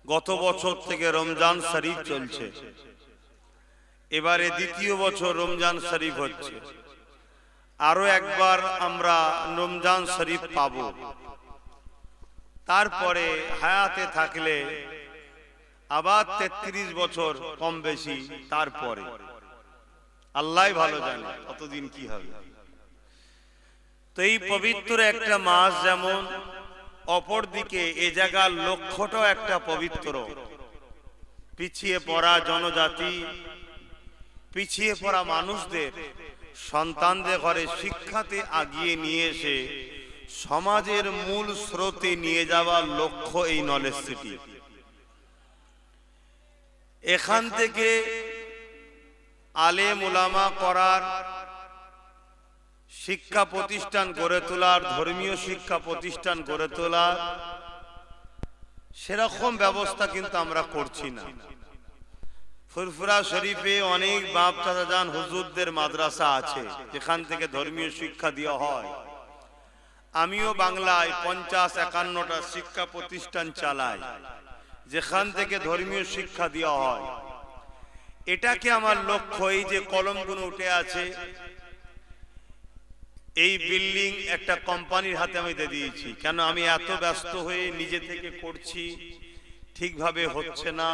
গত বছর থেকে রমজান শরীফ চলছে, এবারে দ্বিতীয় বছর রমজান শরীফ হচ্ছে। আরো একবার আমরা রমজান শরীফ পাব। তারপরে হায়াতে থাকলে আবার 33 বছর কম বেশি, তারপরে আল্লাহ ভালো জানে কতদিন কি হবে। তো এই পবিত্র একটা মাস যেমন, অপরদিকে এ জায়গার লক্ষ্যটাও একটা পবিত্র। পিছিয়ে পড়া জনজাতি, পিছিয়ে পড়া মানুষদের সন্তানদের ঘরে শিক্ষাতে আগিয়ে নিয়ে এসে সমাজের মূল স্রোতে নিয়ে যাওয়ার লক্ষ্য এই নলেজ সিটি। এখান থেকে আলেম ওলামা করার, শিক্ষা প্রতিষ্ঠান গড়ে তোলার, ধর্মীয় শিক্ষা প্রতিষ্ঠান গড়ে তোলার সেরকম ব্যবস্থা কিন্তু আমরা করছি না। ফুরফুরা শরীফে অনেক বাপ চাচাজান হুজুরদের মাদ্রাসা আছে যেখান থেকে ধর্মীয় শিক্ষা দেওয়া হয়। আমিও বাংলায় 50-51টা শিক্ষা প্রতিষ্ঠান চালাই যেখান থেকে ধর্মীয় শিক্ষা দেওয়া হয়। এটাকে আমার লক্ষ্য, এই যে কলমগুলো উঠে আছে, এই বিল্ডিং একটা কোম্পানির হাতে আমি দিয়ে দিয়েছি। কেন আমি এত ব্যস্ত হয়ে নিজে থেকে করছি, ঠিকভাবে হচ্ছে না,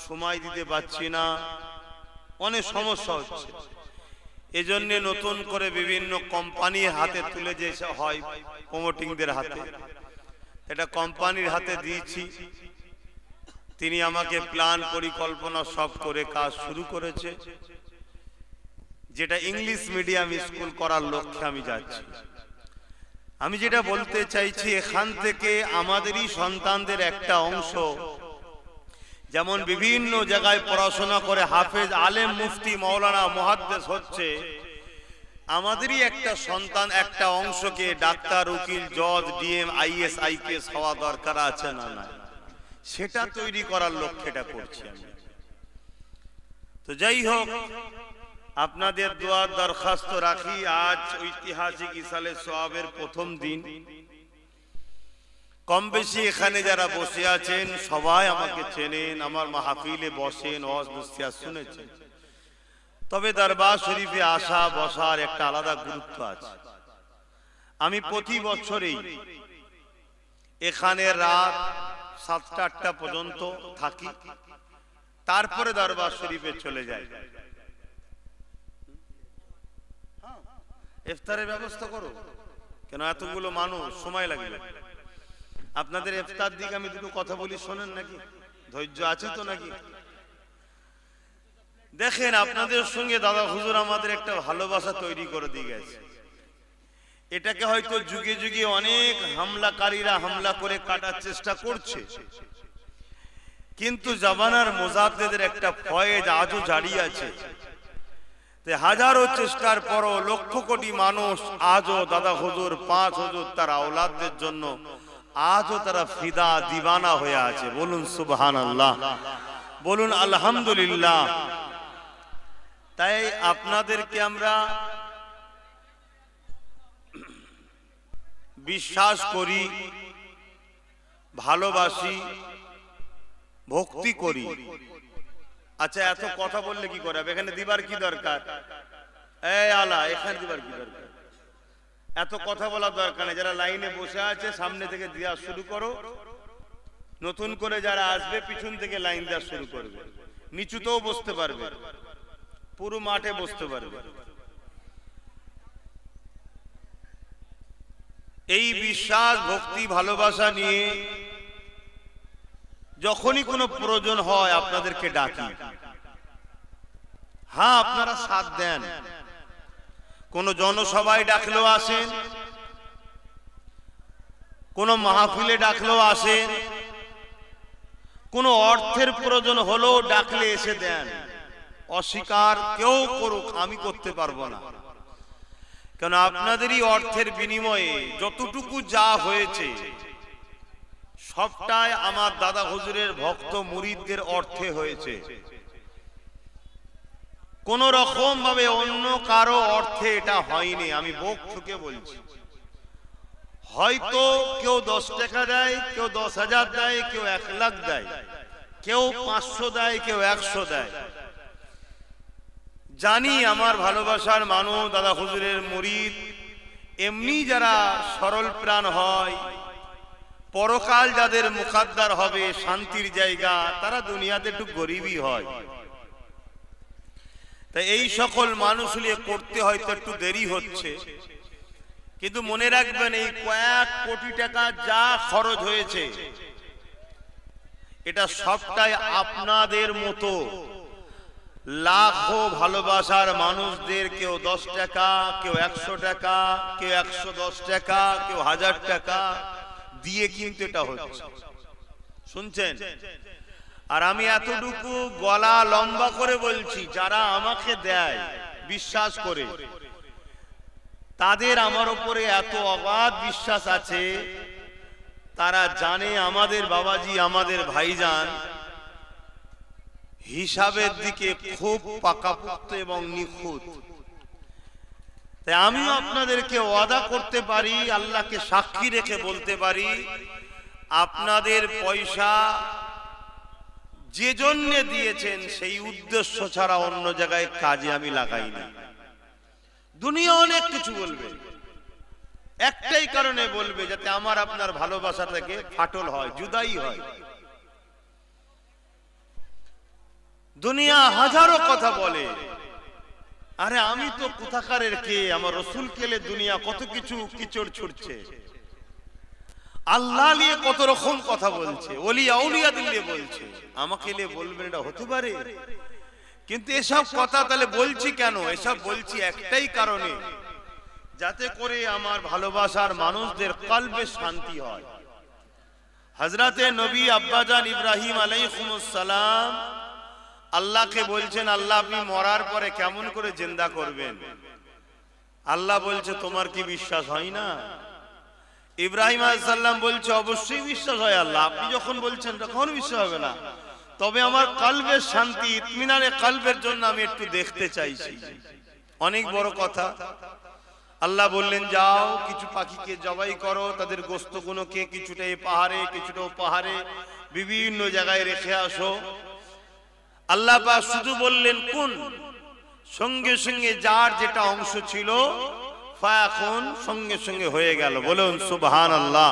সময় দিতে পারছি না, অনেক সমস্যা হচ্ছে। এজন্য নতুন করে বিভিন্ন কোম্পানির হাতে তুলে যে হয়, প্রমোটিংদের হাতে, এটা কোম্পানির হাতে দিয়েছি। তিনি আমাকে প্ল্যান পরিকল্পনা সব করে কাজ শুরু করেছে, যেটা ইংলিশ মিডিয়াম স্কুল করার লক্ষ্যে আমি যাচ্ছি। আমি যেটা বলতে চাইছি, এখান থেকে আমাদেরই সন্তানদের একটা অংশ যেমন বিভিন্ন জায়গায় পড়াশোনা করে হাফেজ, আলেম, মুফতি, মাওলানা, মুহাদ্দিস হচ্ছে, আমাদেরই একটা সন্তান, একটা অংশকে ডাক্তার, উকিল, জজ, ডিএম, আইএস, আইপিএস হওয়া দরকার আছে না? না, সেটা তৈরি করার লক্ষ্যে এটা করছি আমি। তো যাই হোক, আপনাদের দোয়ার দরখাস্ত রাখি। আজ ঐতিহাসিক ইসালে সোয়াবের প্রথম দিন। কম বেশি এখানে যারা বসে আছেন সবাই আমাকে চেনেন, আমার মাহফিলে বসেন, ওয়াজ নসিহত শুনেছেন। তবে দরবার শরীফে আসা বসার একটা আলাদা গুরুত্ব আছে। আমি প্রতি বছরই এখানে রাত 7টা-8টা পর্যন্ত থাকি, তারপরে দরবার শরীফে চলে যাই। ইফতারের ব্যবস্থা করো, কেন এতগুলো মানুষ সময় লাগবে। আপনাদের ইফতার দিকে আমি দুটো কথা বলি, শোনেন নাকি? ধৈর্য আছে তো নাকি? দেখেন, আপনাদের সঙ্গে দাদা হুজুর আমাদের একটা ভালোবাসা তৈরি করে দিয়ে গেছে। এটাকে হয়তো যুগে যুগে অনেক হামলাকারীরা হামলা করে কাটার চেষ্টা করছে, কিন্তু জামানার মুজাদ্দিদের একটা ফয়েজ আজও জারি আছে। হাজারো চেষ্টার পরও লক্ষ কোটি মানুষ আজও দাদা হুজুর, 5 হুজুর, তার আওলাদদের জন্য আজও তারা ফিদা, দিওয়ানা হয়ে আছে। বলুন সুবহানাল্লাহ, বলুন আলহামদুলিল্লাহ। তাই আপনাদেরকে আমরা বিশ্বাস করি, ভালোবাসি, ভক্তি করি। আচ্ছা, এত কথা বললে কি করে হবে? এখানে দিবার কি দরকার? এই আলা, এখানে দিবার কি দরকার? এত কথা বলার দরকার নেই। যারা লাইনে বসে আছে সামনে থেকে দেওয়া শুরু করো, নতুন করে যারা আসবে পিছন থেকে লাইন দেওয়া শুরু করবে। নিচুতেও বসতে পারবে, পুরো মাঠে বসতে পারবে। এই বিশ্বাস, ভক্তি, ভালোবাসা নিয়ে যখনই কোনো প্রয়োজন হয় আপনাদেরকে ডাকি। হ্যাঁ, আপনারা সাথ দেন। কোন জনসভায় ডাকলেও আসেন, কোন মাহফিলে ডাকলেও আসেন, কোন অর্থের প্রয়োজন হলেও ডাকলে এসে দেন। অস্বীকার কেউ করুক, আমি করতে পারবো না। কেন আপনাদেরই অর্থের বিনিময়ে যতটুকু যা হয়েছে সবটাই আমার দাদা হুজুরের ভক্ত মুরিদদের অর্থে হয়েছে। কোন রকম ভাবে অন্য কারো অর্থে এটা হয়নি। আমি বুক ঠুকে বলছি। হয়তো কেউ 10 টাকা দেয়, কেউ 10,000 দেয়, কেউ 1 লাখ দেয়, কেউ 500 দেয়, কেউ 100 দেয়। জানি আমার ভালোবাসার মানুষ, দাদা হুজুরের মুরিদ, এমনি যারা সরল প্রাণ হয়, পরকাল যাদের মুকাদ্দার হবে, শান্তির জায়গা, তারা দুনিয়াতে একটু গরিবই হয়। তাই এই সকল মানুষ নিয়ে করতে হয়তো একটু দেরি হচ্ছে, কিন্তু মনে রাখবেন এই কয়েক কোটি টাকা যা খরচ হয়েছে, এটা সবটাই আপনাদের মতো লাখো ভালোবাসার মানুষদের, কেউ 10 টাকা, কেউ 100 টাকা, কেউ 110 টাকা, কেউ 1000 টাকা দিয়ে কিন্তু এটা হচ্ছে, শুনছেন? আর আমি এতটুকু গলা লম্বা করে বলছি, যারা আমাকে দেয় বিশ্বাস করে, তাদের আমার উপরে এত অগাধ বিশ্বাস আছে, তারা জানে আমাদের বাবাজি, আমাদের ভাইজান হিসাবের দিকে খুব পাকাপোক্ত এবং নিখুঁত। তাই আমিও আপনাদেরকে ওয়াদা করতে পারি, আল্লাহকে সাক্ষী রেখে বলতে পারি, আপনাদের পয়সা যে জন্য দিয়েছেন সেই উদ্দেশ্য ছাড়া অন্য জায়গায় কাজে আমি লাগাইনি। দুনিয়া অনেক কিছু বলবে, একটাই কারণে বলবে, যাতে আমার আপনার ভালোবাসা থেকে ফাটল হয়, জুদাই হয়। দুনিয়া হাজারো কথা বলে, আরে আমি তো কোথাকারের কে, আমার রসুল কেলে দুনিয়া কত কিছু কিচড় ছুটছে, আল্লাহ নিয়ে কত রকম কথা বলছে, ওলি আউলিয়া দিল্লি বলছে, আমাকে নিয়ে বলবেন এটা হতে পারে? কিন্তু এসব কথা তাহলে বলছি কেন? এসব বলছি একটাই কারণে, যাতে করে আমার ভালোবাসার মানুষদের কলবে শান্তি হয়। হযরতে নবী আব্বাজান ইব্রাহিম আলাইহিস সালাম আল্লাহকে বলছেন, আল্লাহ আপনি মরার পরে কেমন করে জিন্দা করবেন? আল্লাহ বলছে, তোমার কি বিশ্বাস হয় না? ইব্রাহিম আলাইহিস সালাম বলছে, অবশ্যই বিশ্বাস হয় আল্লাহ, আপনি যখন বলছেন তখন বিশ্বাস হবে না, তবে আমার কলবের শান্তি, ইতমিনানে কলবের জন্য আমি একটু দেখতে চাইছি। অনেক বড় কথা। আল্লাহ বললেন, যাও কিছু পাখিকে জবাই করো, তাদের গোশতগুলোকে কিছুটা এই পাহাড়ে, কিছুটা ও পাহাড়ে, বিভিন্ন জায়গায় রেখে আসো। আল্লাহ পাক শুধু বললেন কোন, সঙ্গে সঙ্গে যার যেটা অংশ ছিল ফায়াকুন, সঙ্গে সঙ্গে হয়ে গেল। বলুন সুবহানাল্লাহ।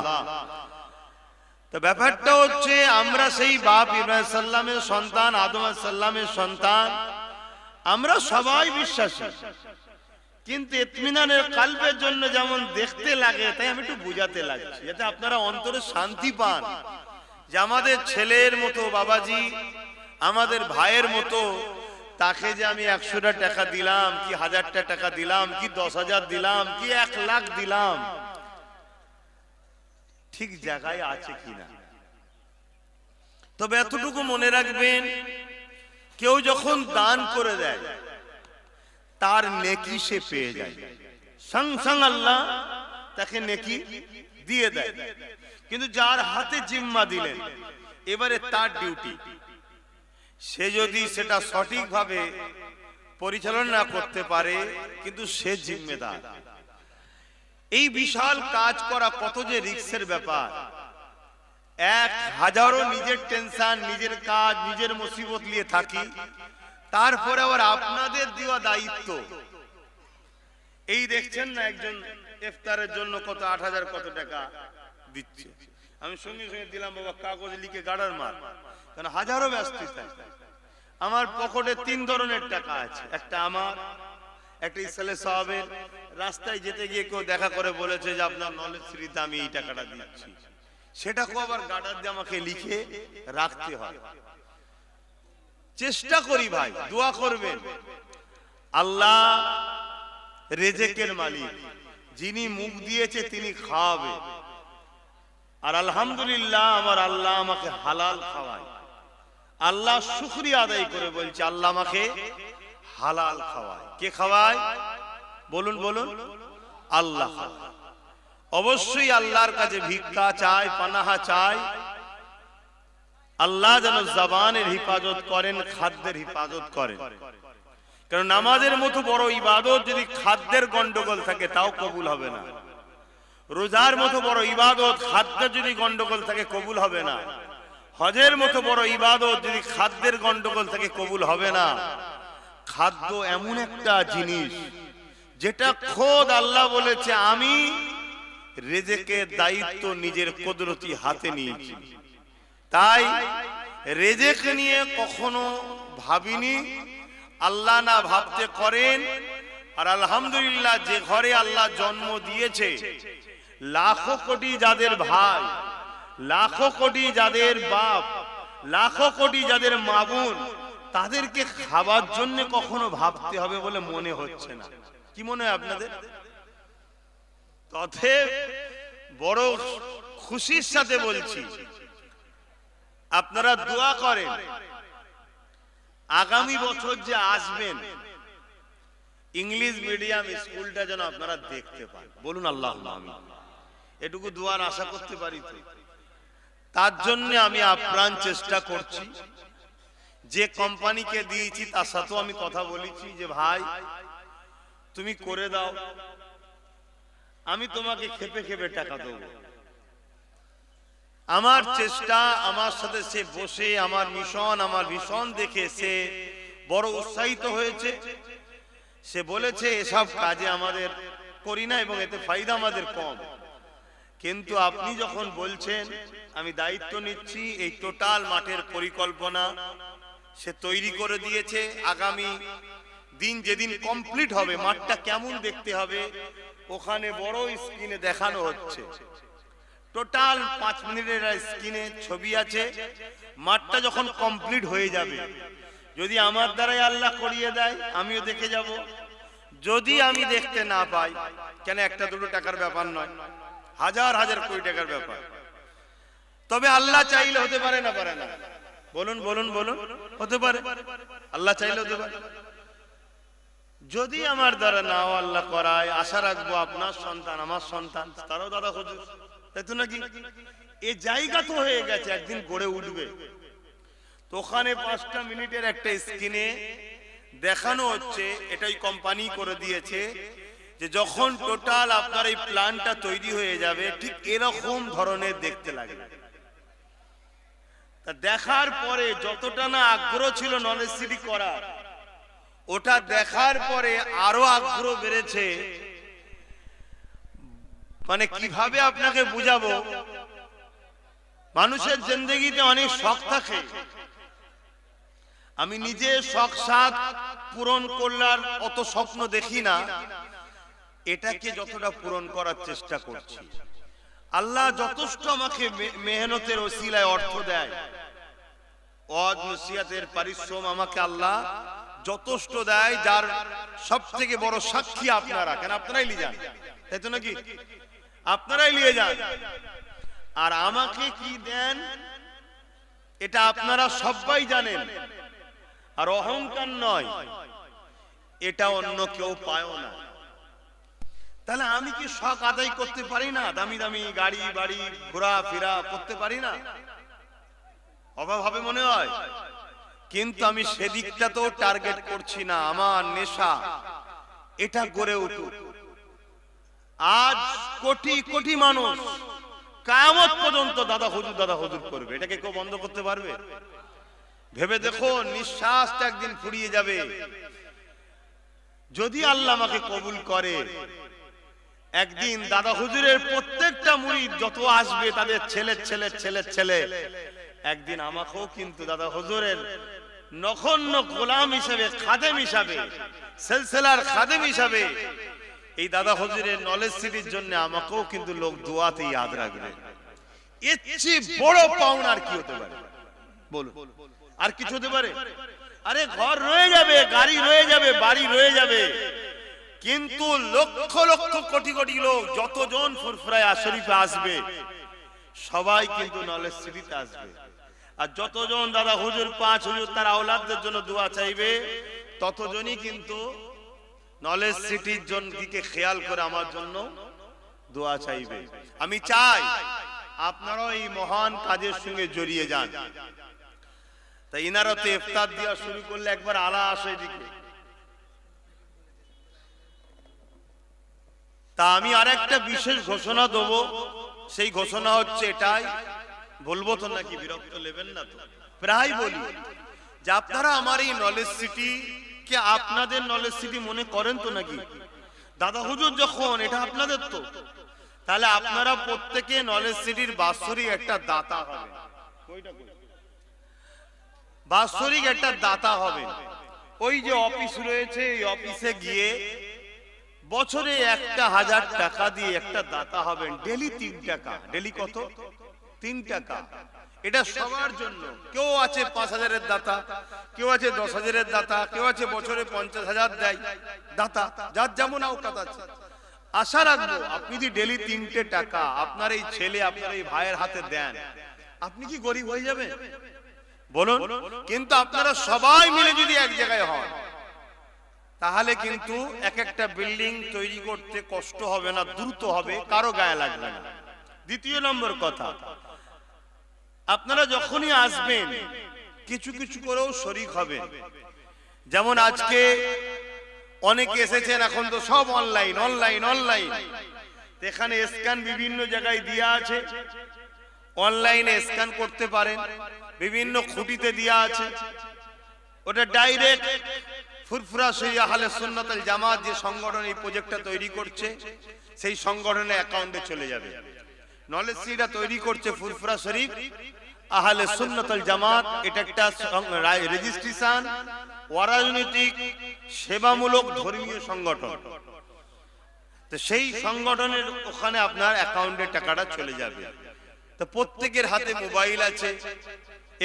তো ব্যাপারটা হচ্ছে, আমরা সেই বাপ ইব্রাহিম সাল্লামের সন্তান, আদম সাল্লামের সন্তান, আমরা সবাই বিশ্বাসী, কিন্তু ইতমিনানের কলবের জন্য যেমন দেখতে লাগে, তাই আমি একটু বুঝাতে লাগছি, যাতে আপনারা অন্তরে শান্তি পান, যে আমাদের ছেলের মতো বাবাজি, আমাদের ভাইয়ের মতো, তাকে যে আমি 100টা টাকা দিলাম, কি 1000টা টাকা দিলাম, কি 10,000 দিলাম, কি 1 লাখ দিলাম, ঠিক জায়গায় আছে কিনা। তবে এতটুকু মনে রাখবেন, কেউ যখন দান করে দেয় তার নেকি সে পেয়ে যায়, সঙ্গে সঙ্গে আল্লাহ তাকে নেকি দিয়ে দেয়। কিন্তু যার হাতে জিম্মা দিলেন, এবারে তার ডিউটি, সে যদি সেটা সঠিকভাবে পরিচালনা করতে পারে, কিন্তু সে জিম্মেদার। এই বিশাল কাজ করা কত যে রিস্কের ব্যাপার। 1000ও নিজের টেনশন, নিজের কাজ, নিজের মুসিবত নিয়ে থাকি, তারপরে আবার আপনাদের দেওয়া দায়িত্ব। এই দেখছেন না, একজন ইফতারের জন্য কত 8000 কত টাকা দিচ্ছে, আমি সঙ্গে সঙ্গে দিলাম, বাবা কাগজ লিখে গাড়ার মার, কারণ হাজারো ব্যস্ত থাকে। আমার পকেটে 3 ধরনের টাকা আছে, একটা আমার, একটা ইসলে সাহাবের। রাস্তায় যেতে গিয়ে কেউ দেখা করে বলেছে যে আপনার নলেজ ফ্রিতে আমি এই টাকাটা দিচ্ছি, সেটাকেও আবার গার্ডার দিয়ে আমাকে লিখে রাখতে হয়। চেষ্টা করি ভাই, দোয়া করবেন, আল্লাহ রেজেকের মালিক, যিনি মুখ দিয়েছে তিনি খাওয়াবে। আর আলহামদুলিল্লাহ আমার আল্লাহ আমাকে হালাল খাওয়ায়। আল্লাহ শুকরিয়া আদায় করে বলছে, আল্লাহ আমাকে হালাল খাওয়ায়। কে খাওয়ায়? বলুন বলুন, আল্লাহ। অবশ্যই আল্লাহর কাছে ভিক্ষা চাই, পানাহা চাই, আল্লাহ যেন জবানের হিফাজত করেন, খাদ্যের হিফাজত করেন। কারণ নামাজের মতো বড় ইবাদত যদি খাদ্যের গন্ডগোল থাকে তাও কবুল হবে না। রোজার মতো বড় ইবাদত খাদ্যের যদি গন্ডগোল থাকে কবুল হবে না। হজের মতো বড় ইবাদত যদি খাদ্যের গন্ডগোল থেকে কবুল হবে না। খাদ্য এমন একটা জিনিস যেটা খোদ আল্লাহ বলেছে আমি রেজেকের দায়িত্ব নিজের কুদরতি হাতে নিয়েছি, তাই রেজেক নিয়ে কখনো ভাবিনি। আল্লাহ না ভাবতে করেন। আর আলহামদুলিল্লাহ, যে ঘরে আল্লাহ জন্ম দিয়েছে, লাখো কোটি যাদের ভাই, লাখো কোটি যাদের বাপ, লাখো কোটি যাদের মা বোন, তাদেরকে খাবার জন্য কখনো ভাবতে হবে বলে মনে হচ্ছে না। কি মনে হয় আপনাদের? তথে বড় খুশির সাথে বলছি, আপনারা দোয়া করেন আগামী বছর যে আসবেন ইংলিশ মিডিয়াম স্কুলটা যেন আপনারা দেখতে পান। বলুন আল্লাহুম্মা আমিন। এটুকু দোয়ার আশা করতে পারি তো? তার জন্য আমি আপ্রাণ চেষ্টা করছি। যে কোম্পানিকে দিয়েছি তার সাথেও আমি কথা বলেছি যে ভাই তুমি করে দাও, আমি তোমাকে খেপে খেপে টাকা দেবো। আমার চেষ্টা, আমার সাথে সে বসে আমার ভীষণ দেখে সে বড় উৎসাহিত হয়েছে। সে বলেছে এসব কাজে আমাদের করি না এবং এতে ফায়দা আমাদের কম, কিন্তু আপনি যখন বলছেন আমি দায়িত্ব নিচ্ছি, এই টোটাল মাঠের পরিকল্পনা সে তৈরি করে দিয়েছে। আগামী দিন যেদিন কমপ্লিট হবে মাঠটা কেমন দেখতে হবে ওখানে বড় স্ক্রিনে দেখানো হচ্ছে। টোটাল 5 মিনিটের স্ক্রিনে ছবি আছে। মাঠটা যখন কমপ্লিট হয়ে যাবে, যদি আমার দ্বারাই আল্লাহ করিয়ে দেয় আমিও দেখে যাব। যদি আমি দেখতে না পাই, কেন একটা দুটো টাকার ব্যাপার নয়, হাজার হাজার কোটি টাকার ব্যাপার, তবে আল্লাহ চাইলে হতে পারে না পারে না? বলুন বলুন বলুন, হতে পারে। আল্লাহ চাইলে হতে পারে। যদি আমার দ্বারা নাও আল্লাহ করায়, আশা রাখবো আপনার সন্তান, আমার সন্তান, তারাও দাদা হুজুর, তাই তো নাকি? এই জায়গা তো হয়ে গেছে, একদিন গড়ে উঠবে। তো ওখানে 5টা মিনিটের একটা স্ক্রিনে দেখানো হচ্ছে, এটাই কোম্পানি করে দিয়েছে, যে যখন টোটাল আপনার এই প্ল্যানটা তৈরি হয়ে যাবে ঠিক এরকম ধরনের দেখতে লাগবে। তা দেখার পরে যতটা না আগ্রহ ছিল নলেজ সিটি করার, ওটা দেখার পরে আরো আগ্রহ বেড়েছে। মানে কিভাবে আপনাকে বুঝাবো, মানুষের জিন্দেগিতে অনেক শখ থাকে। আমি নিজে শখ সাধ পূরণ করলার অত স্বপ্ন দেখি না, এটাকে যতটা পূরণ করার চেষ্টা করছি। আল্লাহ যথেষ্ট আমাকে মেহনতের ওসিলায় অর্থ দেয়, ওয়াজ নসিহতের পরিশ্রম আমাকে আল্লাহ যথেষ্ট দেয়, যার সব থেকে বড় সাক্ষী আপনারা। কেন আপনারাই নিয়ে যান, তাই তো নাকি? আপনারাই নিয়ে যান। আর আমাকে কি দেন এটা আপনারা সবাই জানেন। আর অহংকার নয়, এটা অন্য কেউ পায়ও না। তাহলে আমি কি শখ আদায় করতে পারি না? দামি দামি গাড়ি বাড়ি ঘোরাফেরা করতে পারি না? অভাব হবে মনে হয়, কিন্তু আমি সেদিকটা তো টার্গেট করছি না। আমার নেশা এটা গড়ে উঠুক। আজ কোটি কোটি মানুষ কিয়ামত পর্যন্ত দাদা হুজুর করবে, এটাকে কেউ বন্ধ করতে পারবে? ভেবে দেখো, নিঃশ্বাসটা একদিন ফুরিয়ে যাবে। যদি আল্লাহ আমাকে কবুল করে, একদিন দাদা হুজুরের প্রত্যেকটা মুরিদ যত আসবে তাদের ছেলে একদিন আমাকেও কিন্তু দাদা হুজুরের নখন্ন গোলাম হিসেবে, খাদেম হিসাবে, সিলসিলার খাদেম হিসাবে এই দাদা হুজুরের নলেজ সিটির জন্য আমাকেও কিন্তু লোক দোয়াতে ইয়াদ রাখবে। এর চেয়ে বড় পাওনা আর কি হতে পারে? বলুন, আর কিছু হতে পারে? আরে ঘর রয়ে যাবে, গাড়ি রয়ে যাবে, বাড়ি রয়ে যাবে, কিন্তু লক্ষ লক্ষ কোটি কোটি লোক যতজন ফুরফুরায় শরীফে আসবে সবাই কিন্তু নলেজ সিটিতে আসবে। আর যতজন দাদা হুজুর 5 হুজুর তার আওলাদদের জন্য দোয়া চাইবে, ততজনই কিন্তু নলেজ সিটির দিকে খেয়াল করে আমার জন্য দোয়া চাইবে। আমি চাই আপনারাও এই মহান কাজের সঙ্গে জড়িয়ে যান। তাই ইনারা তো ইফতার দেওয়া শুরু করলে একবার আলা আসে দিকে। তা আমি আরেকটা বিশেষ ঘোষণা দেব। সেই ঘোষণা হচ্ছে এটাই বলবো তো নাকি, বিরক্ত নেবেন না তো? প্রায় বলি যে আপনারা আমার এই নলেজ সিটি কে আপনাদের নলেজ সিটি মনে করেন তো নাকি? দাদা হুজুর যখন এটা আপনাদের, তো তাহলে আপনারা প্রত্যেকে নলেজ সিটির বাৎসরিক একটা দাতা হবেন। বাৎসরিক একটা দাতা হবেন। ওই যে অফিস রয়েছে, এই অফিসে গিয়ে বছরে 1000 টাকা দিয়ে একটা দাতা হবেন। ডেলি 3 টাকা। ডেলি কত? 3 টাকা। এটা সবার জন্য। কেউ আছে 5000-এর দাতা, কেউ আছে 10,000-এর দাতা, কেউ আছে বছরে 50,000 দেয় দাতা, যার যেমন আওকাত আছে। আশা রাখবো আপনি যদি ডেলি 3টে টাকা আপনার এই ছেলে, আপনার এই ভাইয়ের হাতে দেন, আপনি কি গরিব হয়ে যাবেন? বলুন। কিন্তু আপনারা সবাই মিলে যদি এক জায়গায় হন, তাহলে কিন্তু এক একটা বিল্ডিং তৈরি করতে কষ্ট হবে না, দ্রুত হবে, কারো গায়ে লাগবে না। দ্বিতীয় নম্বর কথা, আপনারা যখনই আসবেন কিছু কিছু করেও শরীক হবেন। যেমন আজকে অনেকে এসেছেন, এখন তো সব অনলাইন অনলাইন অনলাইন। এখানে স্ক্যান বিভিন্ন জায়গায় দেয়া আছে, অনলাইনে স্ক্যান করতে পারেন। বিভিন্ন খুঁটিতে দেয়া আছে, ওটা ডাইরেক্ট ফুরফুরা শরীফ আহলে সুন্নাত ওয়াল জামাত যে সংগঠন এই প্রজেক্টটা তৈরি করছে, সেই সংগঠনের অ্যাকাউন্টে চলে যাবে। নলেজ সিটিটা তৈরি করছে ফুরফুরা শরীফ আহলে সুন্নাত ওয়াল জামাত। এটা একটা রেজিস্ট্রেশন অরাজনৈতিক সেবামূলক ধর্মীয় সংগঠন। তো সেই সংগঠনের ওখানে আপনার অ্যাকাউন্টে টাকাটা চলে যাবে। তো প্রত্যেকের হাতে মোবাইল আছে,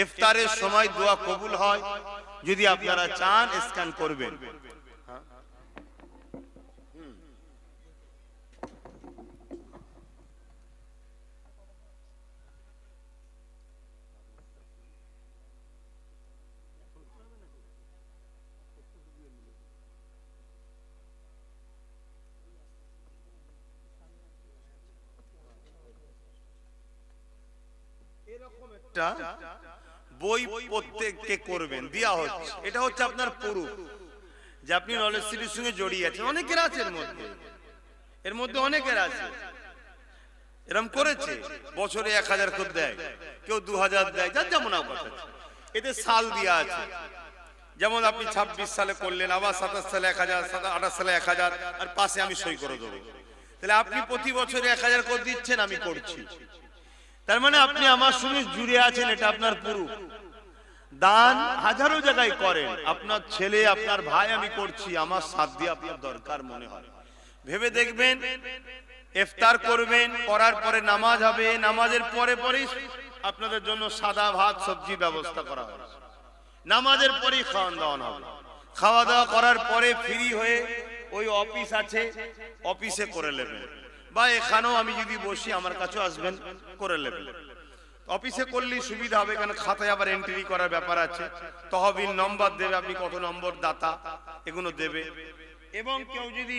ইফতারের সময় দোয়া কবুল হয়। যদি আপনারা চান স্ক্যান করবেন। বই প্রত্যেককে করবেন, দেয়া হচ্ছে। এটা হচ্ছে আপনার প্রুফ যে আপনি নলেজ সিটির সঙ্গে জড়িয়ে আছেন। অনেকের আছে এর মধ্যে অনেকের আছে এরকম করেছে, বছরে 1000 করে দেয়, কেউ 2000 দেয়, যার যেমন আওকাত আছে। এতে সাল দেয়া আছে। যেমন আপনি 26 সালে করলেন, আবার 27 সালে 1000, 28 সালে 1000, আর পাশে আমি সই করে দেবো। তাহলে আপনি প্রতি বছরে 1000 করে দিচ্ছেন, আমি করছি। তার মানে আপনি আমার সঙ্গে জুড়ে আছেন, এটা আপনার প্রুফ। দান হাজারো জায়গায় করেন, আপনার ছেলে, আপনার ভাই, আমি করছি, আমার সাথ দিয়ে আপনার দরকার মনে হয়, ভেবে দেখবেন। ইফতার করবেন, করার পরে নামাজ হবে, নামাজের পরে পরেই আপনাদের জন্য সাদা ভাত সবজি ব্যবস্থা করা হবে। নামাজের পরেই খাওয়া দাওয়া হবে। খাওয়া দাওয়া করার পরে ফ্রি হয়ে ওই অফিস আছে, অফিসে করে নেবেন। বা এখানেও আমি যদি বসি, আমার কাছেও আসবেন, করে নেবেন। অফিসে করলেই সুবিধা হবে, কারণ খাতায় আবার এন্ট্রি করার ব্যাপার আছে। তহবিল নম্বর দেবে, আপনি কত নম্বর দাতা, এগুলো দেবে। এবং কেউ যদি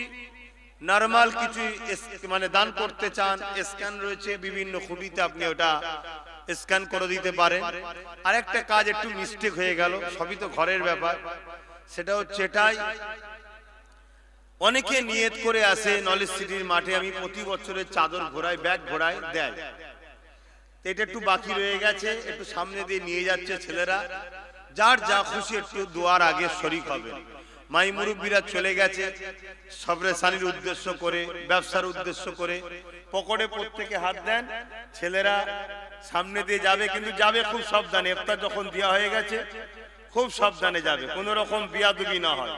নরমাল কিছু মানে দান করতে চান, স্ক্যান রয়েছে বিভিন্ন খুঁটিতে, আপনি ওটা স্ক্যান করে দিতে পারেন। আর একটা কাজ একটু মিস্টেক হয়ে গেল, সবই তো ঘরের ব্যাপার। সেটা হচ্ছে এটাই, অনেকে নিয়ত করে আসে নলেজ সিটির মাঠে, আমি প্রতি বছরের চাদর ঘোরাই, ব্যাগ ঘোরাই, দেয়। এটা একটু বাকি রয়ে গেছে, একটু সামনে দিয়ে নিয়ে যাচ্ছে ছেলেরা। যার যা খুশি একটু দোয়ার আগে শরীক হবে। মাই মুরব্বীরা চলে গেছে সবরে সানির উদ্দেশ্য করে, ব্যবসার উদ্দেশ্য করে, পকেটে প্রত্যেকে হাত দেন। ছেলেরা সামনে দিয়ে যাবে, কিন্তু যাবে খুব সাবধানে। ইফতার যখন দেওয়া হয়ে গেছে, খুব সাবধানে যাবে, কোন রকম বিয়াদবি না হয়।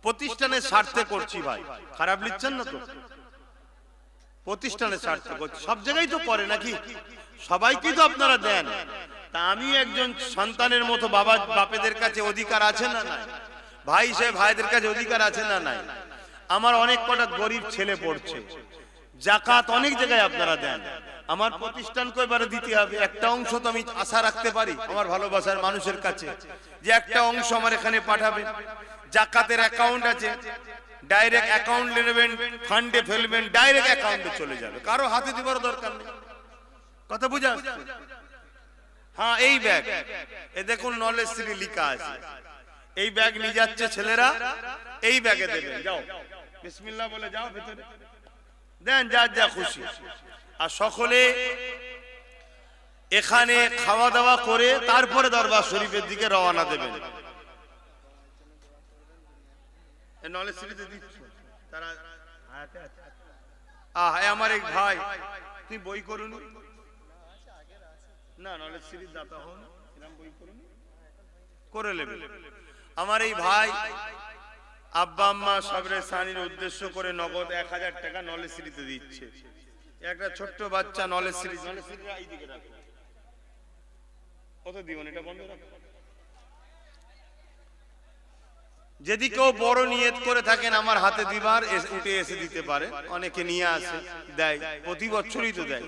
প্রতিষ্ঠানের স্বার্থে করছি ভাই, খারাপ লিখছেন না তো? প্রতিষ্ঠানের স্বার্থে করছি, সব জায়গায় তো করে নাকি, সবাইকে তো আপনারা দেন। তা আমি একজন সন্তানের মতো বাপেদের কাছে অধিকার আছে না নাই? ভাই হিসেবে ভাইদের কাছে অধিকার আছে না নাই? আমার অনেক কটা গরিব ছেলে পড়ছে, জাকাত অনেক জায়গায় আপনারা দেন, আমার প্রতিষ্ঠানকে এবারে দিতে হবে। একটা অংশ তো আমি আশা রাখতে পারি আমার ভালোবাসার মানুষের কাছে, যে একটা অংশ আমার এখানে পাঠাবেন। জাকাতের অ্যাকাউন্ট আছে, ডাইরেক্ট অ্যাকাউন্ট নেবেন, ফান্ডে ফেলবেন, ডাইরেক্ট অ্যাকাউন্টে চলে যাবে, কারো হাতে দেবার দরকার নেই। কথা বুঝা আসছে? হ্যাঁ, এই ব্যাগ, এ দেখুন নলেজ সিটি লেখা আছে। এই ব্যাগ নিয়ে যাচ্ছে ছেলেরা, এই ব্যাগে দেবেন। যাও বিসমিল্লাহ বলে যাও, ভেতরে দেন, যা যা খুশি। আর সকলে এখানে খাওয়া দাওয়া করে তারপরে দরবার শরীফের দিকে রওনা দেবেন। নলেজ সিটিতে দিচ্ছ তারা আমার এক ভাই, তুই বই করুন না, নলেজ সিটির দাতা হন, এরকম বই করুন করে নেবে। আমার এই ভাই আব্বা আম্মা সবরে সানির উদ্দেশ্য করে নগদ 1000 টাকা নলেজ সিটিতে দিচ্ছে। একটা ছোট্ট বাচ্চা নলেজ সিটি, নলেজ সিটির এই দিকে রাখো, কত দিবেন এটা বন্ধ রাখো। যদি কেউ বড় নিয়ত করে থাকেন আমার হাতে দিবার, উঠে এসে দিতে পারে, অনেকে নিয়ে আসে দেয়, প্রতি বছরই তো দেয়।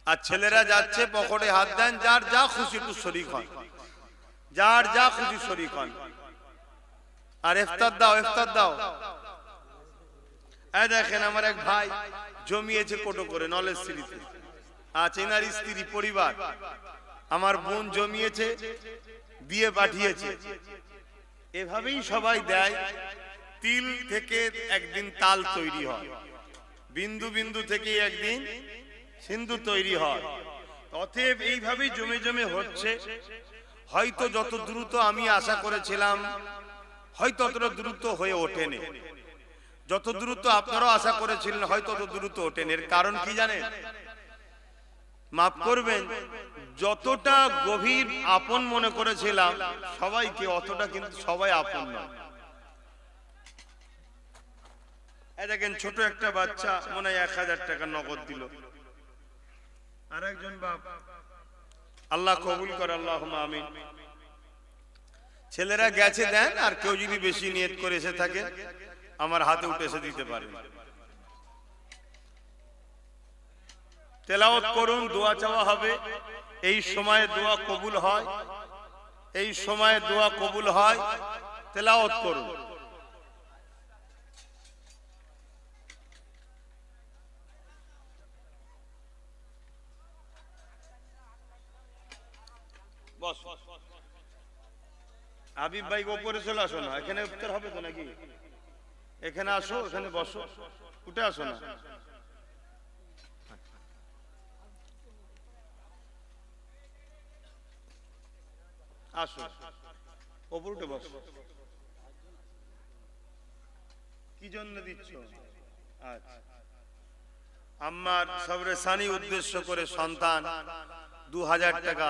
আর ছেলেরা যাচ্ছে পকেটে হাত দেন, যার যা খুশি একটু শরীক হন, যার যা খুশি শরীক হন। আর ইফতার দাও, ইফতার দাও। এই দেখেন আমার এক ভাই জমিয়েছে কোটো করে নলেজ সিটিতে, আছে এনার স্ত্রী পরিবার, আমার বোন জমিয়েছে দিয়ে পাঠিয়েছে। এভাবেই সবাই দেয়। তিল থেকে একদিন তাল তৈরি হয়, বিন্দু বিন্দু থেকে একদিন সিন্ধু তৈরি হয়। অতএব এইভাবেই জমে জমে হচ্ছে। হয়তো যত দ্রুত আমি আশা করেছিলাম হয়তো ততটা দ্রুত হয়ে ওঠেনি, যত দ্রুত আপনারাও আশা করেছিলেন হয়তো তত দ্রুত ওঠেন। এর কারণ কি জানেন? মাফ করবেন, যতটা গভীর আপন মনে করেছিলাম সবাইকে, অতটা কিন্তু সবাই আপন নয়। এই দেখেন ছোট একটা বাচ্চা মনে হয় 1000 টাকা নগদ দিল। আর একজন বাপ, আল্লাহ কবুল করে, আল্লাহুম্মা আমিন। ছেলেরা গেছে দেন, আর কেউ যদি বেশি নিয়ত করে এসে থাকে আমার হাতে উঠে এসে দিতে পারে। তেলাওয়াত করুন, দোয়া চাওয়া হবে। এই সময়ে দোয়া কবুল হয়, এই সময়ে দোয়া কবুল হয়। তেলাওয়াত করুন। বস হাবিব ভাই উপরে চলে আসো না, এখানে উত্তর হবে তো নাকি? এখানে আসো, এখানে বসো, উঠে আসো না। আসো ওপর উঠে বসো। কি জন্য দিচ্ছ? আচ্ছা, আমার সবরে সানি উদ্দেশ্য করে সন্তান 2000 টাকা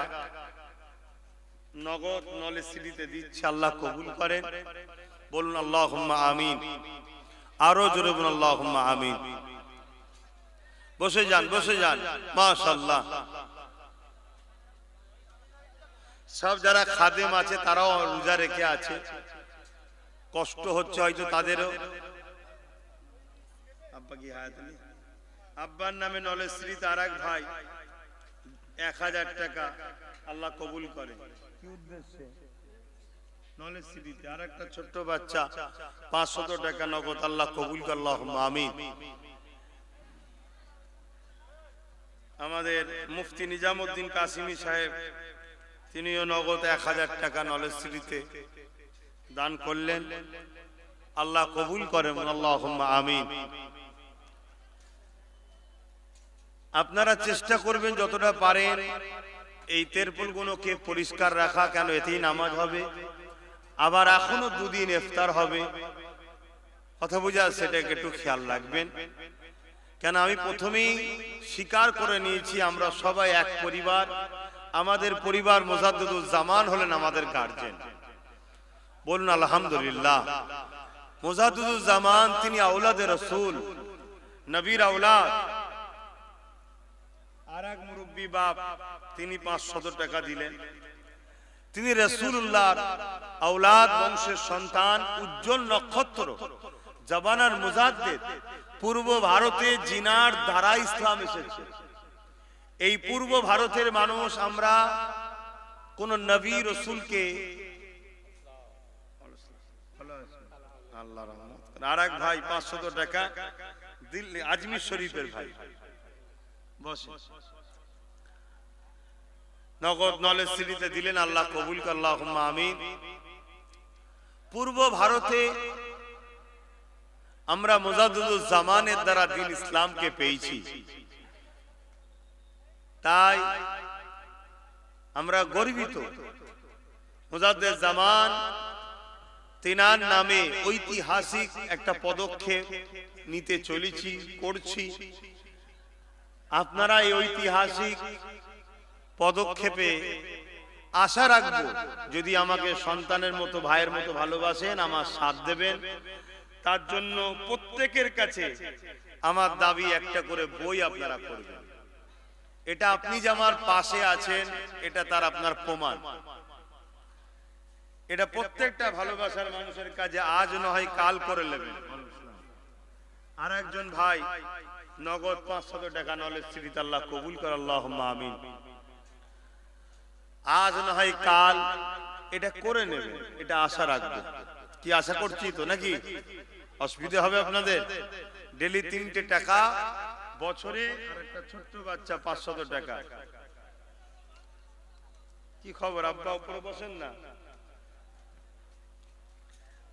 নগদ নলেজ সিটিতে দিচ্ছে। আল্লাহ কবুল করেন, বলুন আল্লাহুম্মা আমিন। আরো জোরে বলুন আল্লাহুম্মা আমিন। বসে যান, বসে যান। মাশাআল্লাহ। সব যারা খাদেম আছে তারাও রোজা রেখে আছে, কষ্ট হচ্ছে হয়তো তাদেরও। আব্বা কি হায়াত নেই? আব্বার নামে নলেজ সিটিতে আর এক ভাই 1000 টাকা আল্লাহ কবুল করে। কি উদ্দেশ্যে? নলেজ সিটিতে। আর একটা ছোট্ট বাচ্চা 500 টাকা নগদ আল্লাহ কবুল করে, আল্লাহুম্মা আমিন। আমাদের মুফতি নিজামউদ্দিন কাসিমি সাহেব, তিনিও নগদ 1000 টাকা নলেজ সিটিতে দান করলেন। আল্লাহ কবুল করেন, আল্লাহুম্মা আমিন। আপনারা চেষ্টা করবেন যতটা পারেন এই তেরপুলগুলোকে পরিষ্কার রাখা, কেন এতেই নামাজ হবে। আবার এখনো 2 দিন ইফতার হবে, কথা বুঝা, সেটাকে একটু খেয়াল রাখবেন। কেন আমি প্রথমেই স্বীকার করে নিয়েছি আমরা সবাই এক পরিবার। আমাদের পরিবার মুজাদ্দিদুল জামান হলেন আমাদের গার্জেন, বলুন আলহামদুলিল্লাহ। মুজাদ্দিদুল জামান তিনি আওলাদে রাসূল, নবীর আওলাদ। আর এক মুরব্বী বাপ, তিনি 500 টাকা দিলেন। তিনি রাসূলুল্লাহর আওলাদ, বংশের সন্তান, উজ্জ্বল নক্ষত্র, জামানার মুজাদ্দিদ। পূর্ব ভারতে জিনার দ্বারা ইসলাম এসেছে। এই পূর্ব ভারতের মানুষ আমরা কোন নবী রাসূলকে, আল্লাহ রহমত করেন। আর এক ভাই 500 টাকা দিল্লি আজমির শরীফের ভাই, বসে নগদ নলেজ সিটিতে দিলেন। আল্লাহ কবুল করে, আল্লাহুম্মা আমিন। পূর্ব ভারতে আমরা মুজাদ্দিদুল জামানের দ্বারা দ্বীন ইসলামকে পেয়েছি। তাই আমরা গর্বিত। মুজাদ্দেদ জামান তিনার নামে ঐতিহাসিক একটা পদক্ষেপ নিতে চলেছি, করছি। আপনারা এই ঐতিহাসিক পদক্ষেপে আশা রাখবো, যদি আমাকে সন্তানের মতো ভাইয়ের মতো ভালোবাসেন, আমার সাথ দেবেন। তার জন্য প্রত্যেকের কাছে আমার দাবি একটা করে বই আপনারা করবেন। এটা আপনি যে আমার পাশে আছেন, এটা তার আপনার প্রমাণ। এটা প্রত্যেকটা ভালোবাসার মানুষের কাছে আজ নয় কাল করে নেবেন। আর একজন ভাই নগদ 500 টাকা নলেজ সিরিজ, আল্লাহ কবুল করে, আল্লাহুম্মা আমিন। আজ নয় কাল এটা করে নেবেন, এটা আশা রাখবো। কি আশা করছি তো নাকি? অসুবিধা হবে আপনাদের? ডেলি 3টে টাকা, বছরে আর একটা ছোট্ট বাচ্চা 500 টাকা। কি খবর আব্বা? উপরে বসেন না।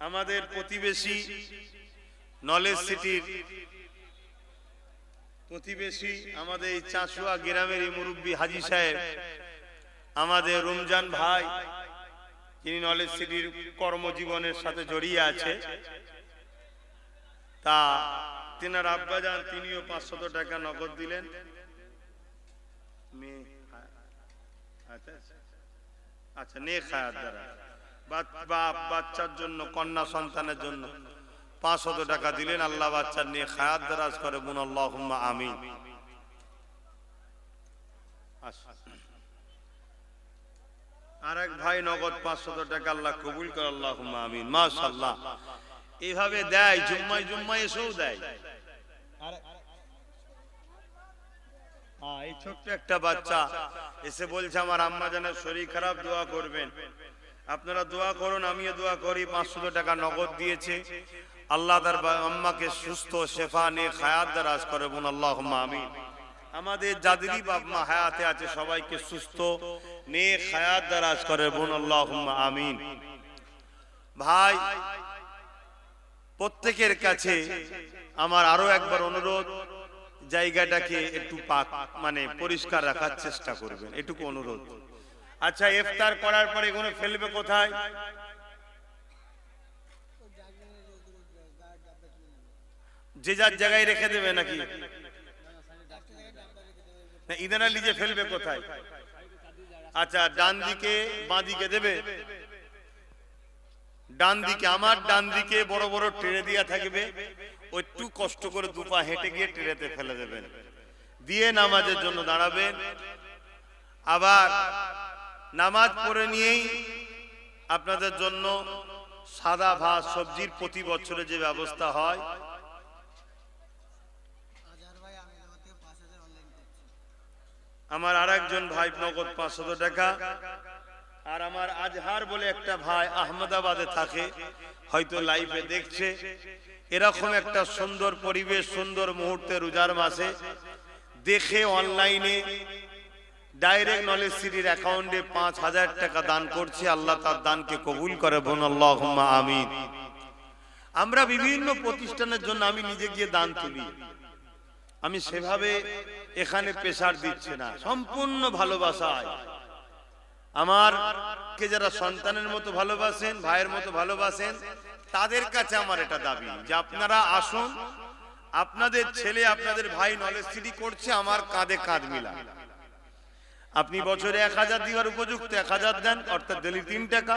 আমাদের প্রতিবেশী নলেজ সিটির প্রতিবেশী আমাদের এই চাঁচুয়া গ্রামের মুরব্বী হাজী সাহেব, আমাদের রমজান ভাই, যিনি নলেজ সিটির কর্মজীবনের সাথে জড়িয়ে আছে, তা তিনার আব্বাজান তিনিও 500 টাকা নগদ দিলেন। আচ্ছা, নেক হায়াত দ্বারা বাচ্চার জন্য, কন্যা সন্তানের জন্য 500 টাকা দিলেন। আল্লাহ বাচ্চার নিয়ে হায়াত দারাজ করে, বুন আল্লাহুম্মা আমিন। আর এক ভাই নগদ 500 টাকা, আল্লাহ কবুল করে, আল্লাহুম্মা আমিন। মাশাআল্লাহ। এইভাবে দেয়, জুম্মায় জুম্মায় এসেও দেয়। এই ছোট্ট একটা বাচ্চা এসে বলছে আমার আম্মা জানের শরীর খারাপ, দোয়া করবেন। আপনারা দোয়া করুন, আমিও দোয়া করি। 500 টাকা নগদ দিয়েছে। আল্লাহ তার আম্মাকে সুস্থ শেফা নিয়ে হায়াত দারাজ করে, বুন আল্লাহুম্মা আমিন। আমাদের যাদেরই বাপ মা হায়াতে আছে সবাইকে সুস্থ নিয়ে হায়াত দারাজ করে, বুন আল্লাহুম্মা আমিন। ভাই, প্রত্যেকের কাছে আমার আরো একবার অনুরোধ, জায়গাটাকে একটু পাক মানে পরিষ্কার রাখার চেষ্টা করবেন, এটুকু অনুরোধ। আচ্ছা, ইফতার করার পরে এগুলো ফেলবে কোথায়? যে যার জায়গায় রেখে দেবে নাকি? ইদানা নিজে ফেলবে কোথায়? আচ্ছা, ডান দিকে বাঁ দিকে দেবে? ডান দিকে, আমার ডান দিকে বড় বড় ট্রে দিয়া থাকবে, একটু কষ্ট করে দুপা হেঁটে গিয়ে ট্রেতে ফেলে দেবেন, দিয়ে নামাজের জন্য দাঁড়াবেন। আবার নামাজ পড়ে নিয়েই আপনাদের জন্য সাদা ভাত সবজির প্রতি বছরে যে ব্যবস্থা হয়, আমার আর একজন ভাই নগদ 500 টাকা, আর আমার আজহার বলে একটা ভাই আহমেদাবাদে থাকে, হয়তো লাইভে দেখছে। এরকম একটা সুন্দর পরিবেশ, সুন্দর মুহূর্তে রোজার মাসে দেখে অনলাইনে ডাইরেক্ট নলেজ সিটির অ্যাকাউন্টে 5000 টাকা দান করছে। আল্লাহ তার দানকে কবুল করে, বোন আল্লাহুম্মা আমিন। আমরা বিভিন্ন প্রতিষ্ঠানের জন্য আমি নিজে গিয়ে দান তুলি। আমি সেভাবে এখানে প্রেসার দিচ্ছি না, সম্পূর্ণ ভালোবাসায়। আমার কে যারা সন্তানের মতো ভালোবাসেন, ভাইয়ের মতো ভালোবাসেন, তাদের কাছে আমার এটা দাবি যে আপনারা আসুন, আপনাদের ছেলে আপনাদের ভাই নলেজ সিটি করছে, আমার কাঁধে কাঁধ মিলা। আপনি বছরে 1000 দিবার উপযুক্ত 1000 দেন, অর্থাৎ ডেলি 3 টাকা।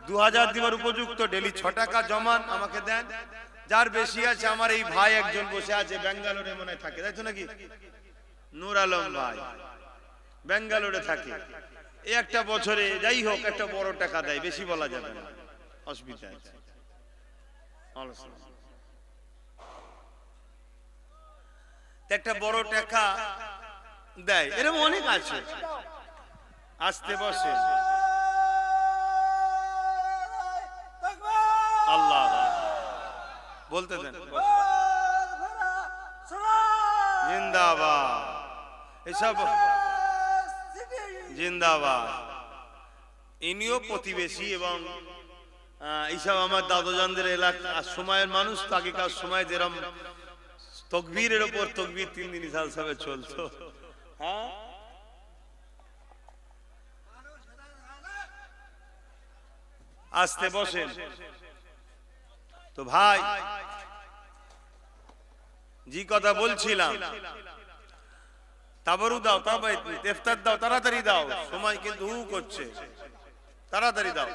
2000 দিবার উপযুক্ত ডেলি 6 টাকা জমান আমাকে দেন। যার বেশি আছে, আমার এই ভাই একজন বসে আছে বেঙ্গালোরে মনে থাকে, তাই তো নাকি? নূর আলম ভাই বেঙ্গালোরে থাকে। এই একটা বছরে যাই হোক একটা বড় টাকা দেয়, বেশি বলা যাবে না, অসুবিধা আছে। একটা বড় টাকা দেয়, এরকম অনেক আছে। আসতে বসে আল্লাহ বলতে দেন, জিন্দাবাদ, এসব জিন্দাবাদ। ইনিও প্রতিবেশী এবং এইসব আমার দাদুজানদের এলাকা সময়ের মানুষ। তো আগেকার সময় যেরকম তকবীরের ওপর তকবীর 3 দিন ইসাল সাহেব চলতো, হ্যাঁ আসতে বসেন। তো ভাই জি কথা বলছিলাম, তাবরু দাও, ইফতার দাও, তাড়াতাড়ি দাও, সময় কিন্তু হু করছে, তাড়াতাড়ি দাও।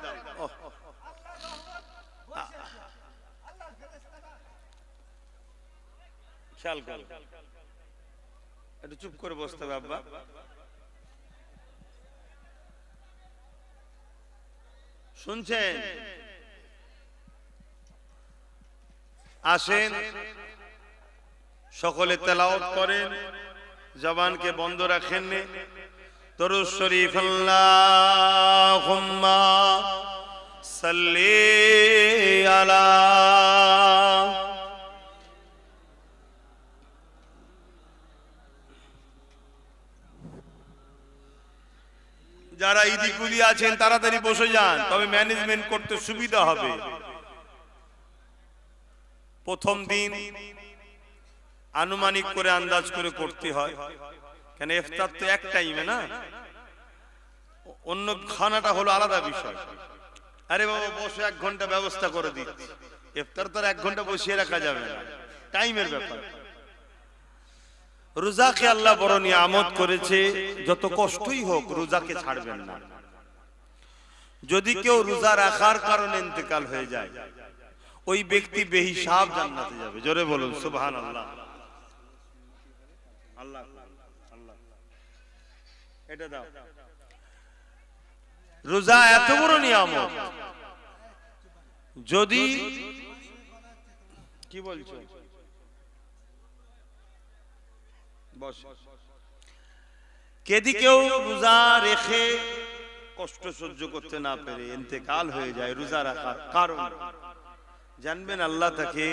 খেয়াল করো, একটু চুপ করে বসতে হবে আব্বা। শুনছেন? আসেন সকলে তেলাওয়াত করেন, জবানকে বন্ধ রাখেন। দরুদ শরীফ আল্লাহুম্মা সাল্লি আলা। যারা ইদিকুলি আছেন তাড়াতাড়ি বসে যান, তবে ম্যানেজমেন্ট করতে সুবিধা হবে। প্রথম দিন আনুমানিক করে আন্দাজ করে করতে হয়, কেন ইফতার তো এক টাইমে না, অন্য খানাটা হলো আলাদা বিষয়। আরে বাবা বসে 1 ঘন্টা ব্যবস্থা করে দিচ্ছি, ইফতার তো 1 ঘন্টা বসিয়ে রাখা যাবে না, টাইমের ব্যাপার। রোজাকে আল্লাহ বড় নিয়ামত করেছে, যত কষ্টই হোক রোজাকে ছাড়বেন না। যদি কেউ রোজা রাখার কারণে ইন্তেকাল হয়ে যায়, ওই ব্যক্তি বেহিসাব জান্নাতে যাবে। জোরে বলুন সুবহানাল্লাহ। আল্লাহ আল্লাহ, এটা দাও। রোজা এত বড় নিয়ামত, যদি কি বলছো বস, কেদি কেউ রোজা রেখে কষ্ট সহ্য করতে না পেরে ইন্তেকাল হয়ে যায় রোজা রাখার কারণ, জানবেন আল্লাহ তাকে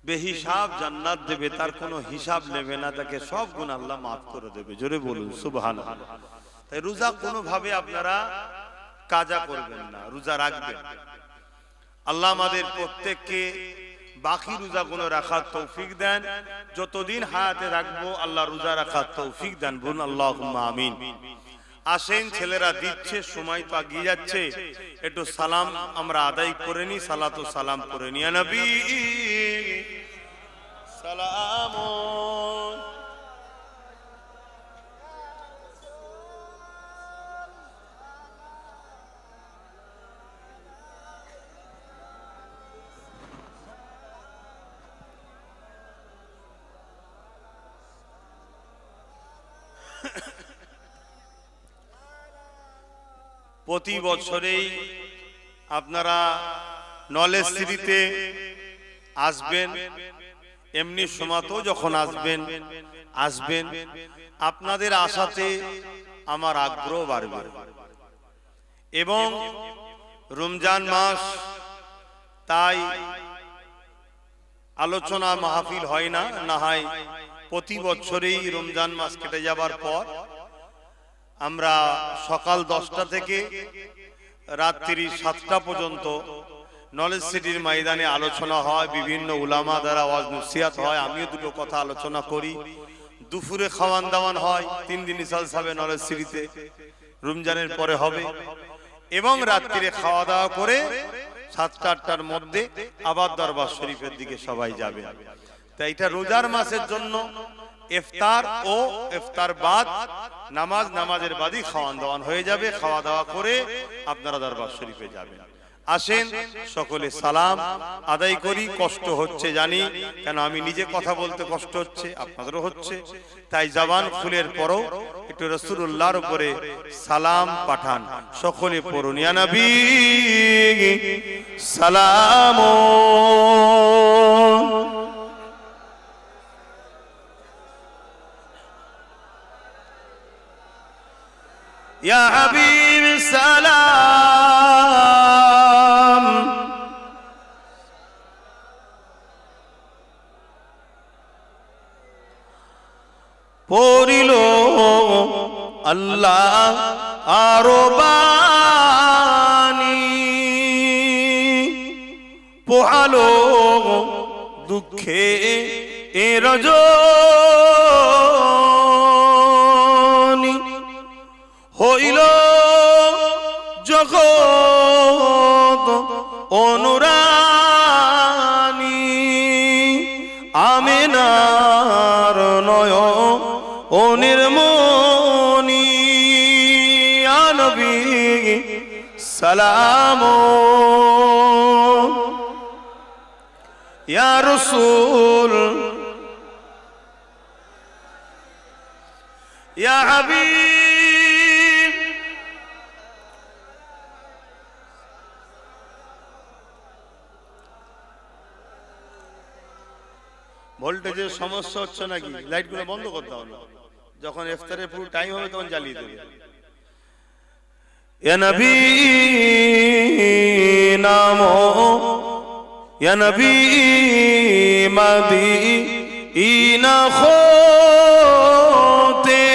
বেহিসাব জান্নাত দেবে, তার কোনো হিসাব নেবে না, তাকে সব গুনাহ আল্লাহ মাফ করে দেবে। জোরে বলুন সুবহানাল্লাহ। তাই রোজা কোনো ভাবে আপনারা কাজা করবেন না, রোজা রাখবেন। আল্লাহ আমাদের প্রত্যেককে বাকি রোজাগুলো রাখার তৌফিক দেন, যতদিন হায়াতে রাখবো আল্লাহ রোজা রাখার তৌফিক দেন, বলুন আল্লাহুম্মা আমিন। আসেন, ছেলেরা দিচ্ছে, সময় তো এগিয়ে যাচ্ছে, একটু সালাম আমরা আদায় করে নি, সালাত ও সালাম করে নি। ইয়া নবী সালাম। প্রতি বছরেই আপনারা নলেজ সিটিতে আসবেন, এমনি সময়তেও যখন আসবেন আসবেন, আপনাদের আশাতে আমার আগ্রহ বাড়বে। এবং রমজান মাস, তাই আলোচনা মাহফিল হয় না, না হয় প্রতি বছরেই রমজান মাস কেটে যাবার পর আমরা সকাল 10টা থেকে রাত্রি 7টা পর্যন্ত নলেজ সিটির ময়দানে আলোচনা হয়, বিভিন্ন উলামা দ্বারা ওয়াজ নসিহত হয়, আমিও দুটো কথা আলোচনা করি। দুপুরে খাওয়ান দাওয়ান হয়, 3 দিন জালসা হবে নলেজ সিটিতে, রমজানের পরে হবে। এবং রাত্রিরে খাওয়া দাওয়া করে 7টা-8টার মধ্যে আবার দরবার শরীফের দিকে সবাই যাবে। তাই এটা রোজার মাসের জন্য ইফতার ও ইফতার বাদ নামাজ, নামাজের বাদই খাওয়ান দাওয়ান হয়ে যাবে। খাওয়া দাওয়া করে আপনারা দরবার শরীফে যাবেন। আসেন সকলে সালাম আদায় করি। কষ্ট হচ্ছে জানি, কেন আমি নিজে কথা বলতে কষ্ট হচ্ছে, আপনাদেরও হচ্ছে, তাই জবান খুলের পরও একটু রাসূলুল্লাহর উপরে সালাম পাঠান। সকলে পড়ুন ইয়া নবী সালাম। ইয়া হাবিব সালাম। পড়িল আল্লাহ আরো বাণী, পোহালো দুঃখে এ রজনী, হইল জগৎ অনুরানী আমিনার নয়নের মনি ইয়া নবী সালাম ইয়া রাসূল ইয়া হাবিব ভোল্টেজের সমস্যা হচ্ছে নাকি? লাইটগুলো বন্ধ করতে হবে, যখন ইফতারের পুরো টাইম হবে তখন জ্বালিয়ে দেবে। ইয়া নবী নামো ইয়া নবী মদিনা হতে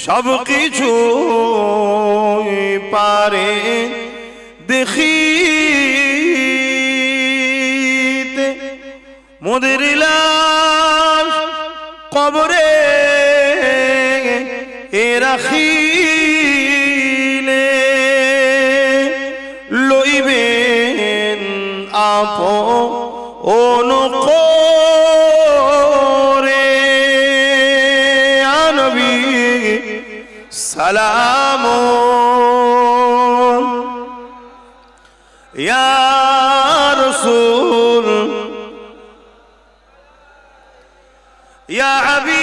সব কিছু পারে দেখিতে মোদের লাশ কবরে রাখিলে লইবেন আপন করে ইয়া নবী সালাম ইয়া রাসূল ইয়া হাবিব